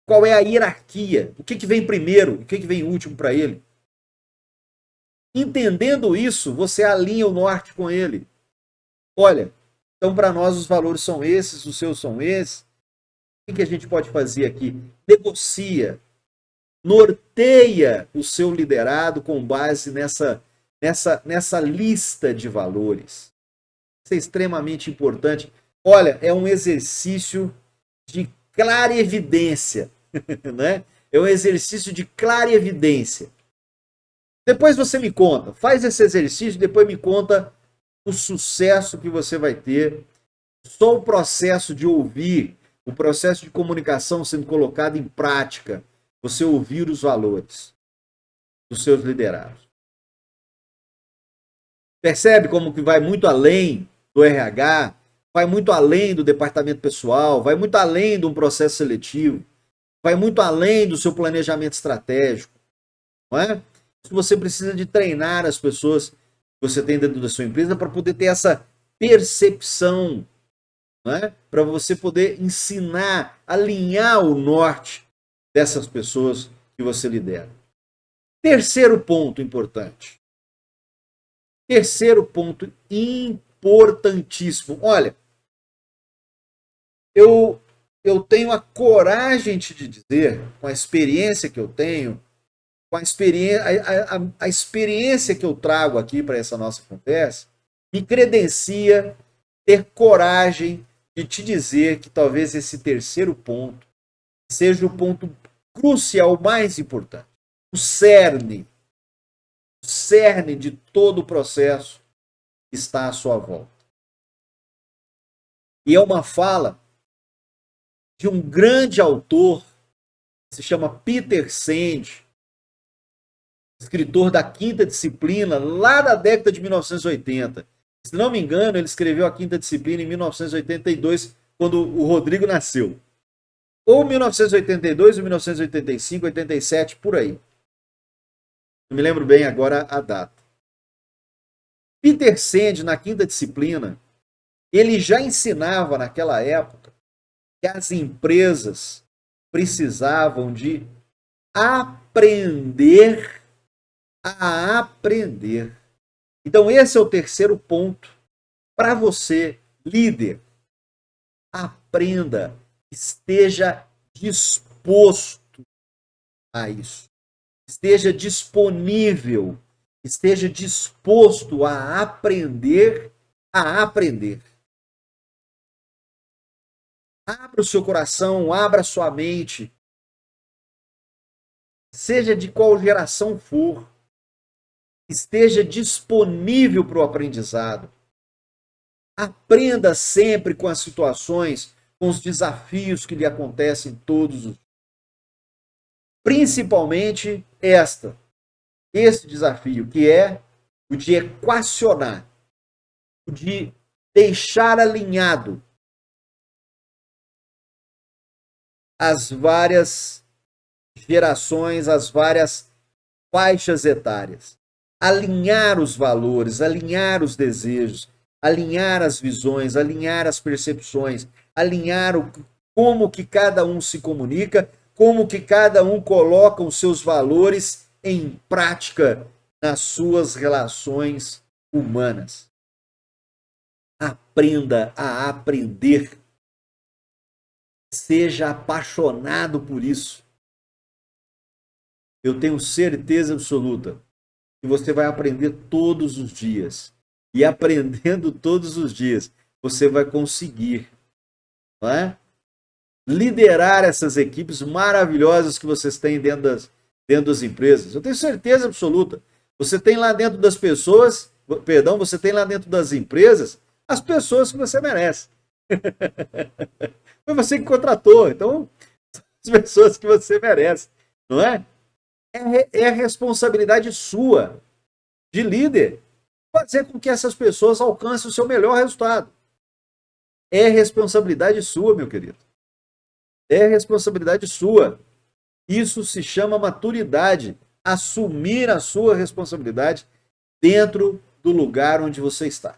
Qual é a hierarquia? O que vem primeiro? O que vem último para ele? Entendendo isso, você alinha o norte com ele. Olha, então para nós os valores são esses, os seus são esses. O que a gente pode fazer aqui? Negocia, norteia o seu liderado com base nessa lista de valores. Isso é extremamente importante. Olha, é um exercício de clarevidência, né? É um exercício de clarevidência. Depois você me conta, faz esse exercício, depois me conta o sucesso que você vai ter. Só o processo de ouvir, o processo de comunicação sendo colocado em prática, você ouvir os valores dos seus liderados. Percebe como que vai muito além do RH, vai muito além do departamento pessoal, vai muito além de um processo seletivo, vai muito além do seu planejamento estratégico, não é? Você precisa de treinar as pessoas que você tem dentro da sua empresa para poder ter essa percepção, não é? Para você poder ensinar, alinhar o norte dessas pessoas que você lidera. Terceiro ponto importante. Terceiro ponto importantíssimo. Olha, eu tenho a coragem de dizer, com a experiência que eu tenho, com a experiência que eu trago aqui para essa nossa conversa, me credencia ter coragem de te dizer que talvez esse terceiro ponto seja o ponto crucial, mais importante. O cerne de todo o processo está à sua volta. E é uma fala de um grande autor, que se chama Peter Senge, escritor da Quinta Disciplina, lá da década de 1980. Se não me engano, ele escreveu a Quinta Disciplina em 1982, quando o Rodrigo nasceu. Ou 1982, ou 1985, 87, por aí. Não me lembro bem agora a data. Peter Senge, na Quinta Disciplina, ele já ensinava naquela época que as empresas precisavam de aprender a aprender. Então esse é o terceiro ponto para você, líder. Aprenda, esteja disposto a isso. Esteja disponível, esteja disposto a aprender a aprender. Abra o seu coração, abra a sua mente. Seja de qual geração for, esteja disponível para o aprendizado. Aprenda sempre com as situações, com os desafios que lhe acontecem todos os dias. Principalmente este desafio, que é o de equacionar de deixar alinhado as várias gerações, as várias faixas etárias. Alinhar os valores, alinhar os desejos, alinhar as visões, alinhar as percepções, alinhar como que cada um se comunica, como que cada um coloca os seus valores em prática nas suas relações humanas. Aprenda a aprender. Seja apaixonado por isso. Eu tenho certeza absoluta que você vai aprender todos os dias. E aprendendo todos os dias, você vai conseguir, não é? Liderar essas equipes maravilhosas que vocês têm dentro das empresas. Eu tenho certeza absoluta. Você tem lá dentro das pessoas, perdão, você tem lá dentro das empresas as pessoas que você merece. Foi você que contratou, então, as pessoas que você merece, não é? É responsabilidade sua, de líder, fazer com que essas pessoas alcancem o seu melhor resultado. É responsabilidade sua, meu querido. É responsabilidade sua. Isso se chama maturidade. Assumir a sua responsabilidade dentro do lugar onde você está.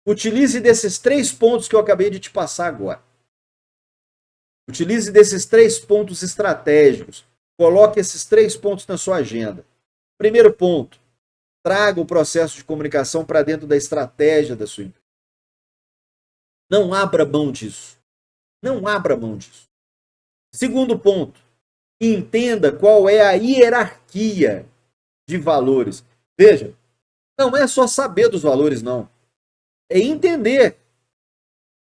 Utilize desses 3 pontos que eu acabei de te passar agora. Utilize desses 3 pontos estratégicos. Coloque esses 3 pontos na sua agenda. Primeiro ponto, traga o processo de comunicação para dentro da estratégia da sua empresa. Não abra mão disso. Não abra mão disso. Segundo ponto, entenda qual é a hierarquia de valores. Veja, não é só saber dos valores, não. É entender.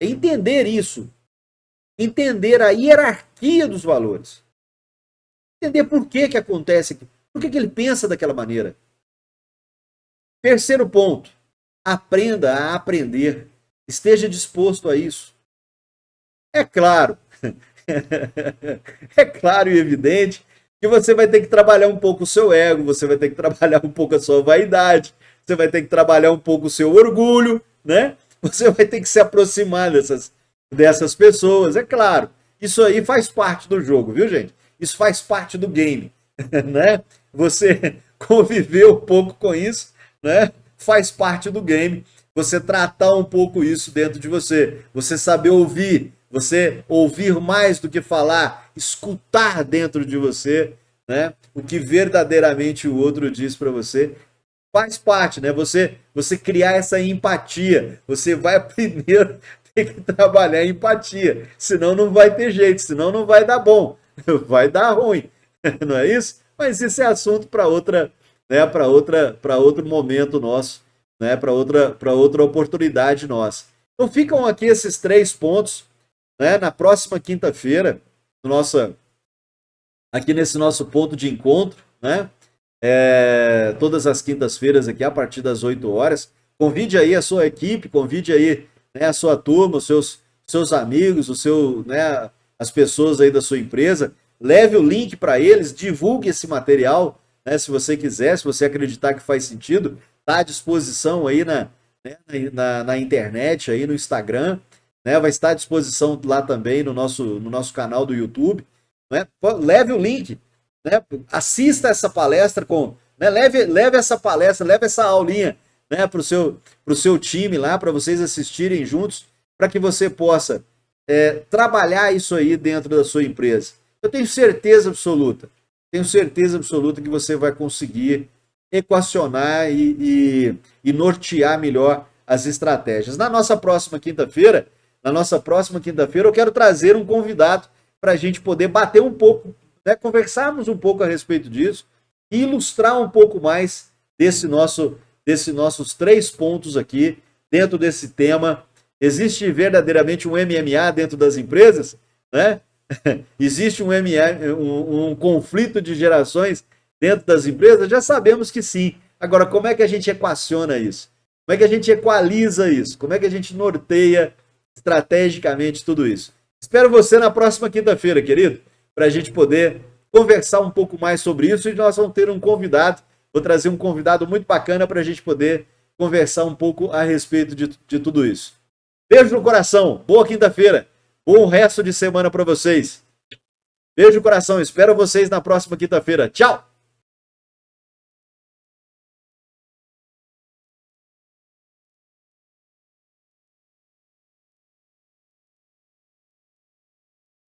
É entender isso. Entender a hierarquia dos valores. Entender por que acontece, por que ele pensa daquela maneira. Terceiro ponto, aprenda a aprender. Esteja disposto a isso. É claro, é claro e evidente que você vai ter que trabalhar um pouco o seu ego, você vai ter que trabalhar um pouco a sua vaidade, você vai ter que trabalhar um pouco o seu orgulho, né? Você vai ter que se aproximar dessas pessoas, é claro. Isso aí faz parte do jogo, viu, gente? Isso faz parte do game, né? Você conviver um pouco com isso, né? Faz parte do game. Você tratar um pouco isso dentro de você. Você saber ouvir, você ouvir mais do que falar, escutar dentro de você, né? O que verdadeiramente o outro diz para você. Faz parte, né? Você criar essa empatia. Você vai primeiro ter que trabalhar a empatia. Senão não vai ter jeito, senão não vai dar bom. Vai dar ruim. Não é isso? Mas isso é assunto para outra, né? Para outro momento nosso, né? Para outra oportunidade nossa. Então ficam aqui esses 3 pontos, né? Na próxima quinta-feira, aqui nesse nosso ponto de encontro, né? Todas as quintas-feiras aqui a partir das 8 horas. Convide aí a sua equipe, convide aí, né, a sua turma, os seus amigos, né, as pessoas aí da sua empresa. Leve o link para eles, divulgue esse material, né, se você quiser, se você acreditar que faz sentido, está à disposição aí na internet, aí no Instagram, né, vai estar à disposição lá também no nosso canal do YouTube. Né? Leve o link. Né? Assista essa palestra né? leve essa palestra, leve essa aulinha, né? para o seu time lá, para vocês assistirem juntos, para que você possa trabalhar isso aí dentro da sua empresa. Eu tenho certeza absoluta que você vai conseguir equacionar e nortear melhor as estratégias. Na nossa próxima quinta-feira, eu quero trazer um convidado para a gente poder bater um pouco, né, conversarmos um pouco a respeito disso e ilustrar um pouco mais desses nossos 3 pontos aqui dentro desse tema. Existe verdadeiramente um MMA dentro das empresas, né? Existe um conflito de gerações dentro das empresas? Já sabemos que sim. Agora, como é que a gente equaciona isso? Como é que a gente equaliza isso? Como é que a gente norteia estrategicamente tudo isso? Espero você na próxima quinta-feira, querido, para a gente poder conversar um pouco mais sobre isso. E nós vamos ter um convidado, vou trazer um convidado muito bacana para a gente poder conversar um pouco a respeito de tudo isso. Beijo no coração, boa quinta-feira, bom resto de semana para vocês. Beijo no coração, espero vocês na próxima quinta-feira. Tchau!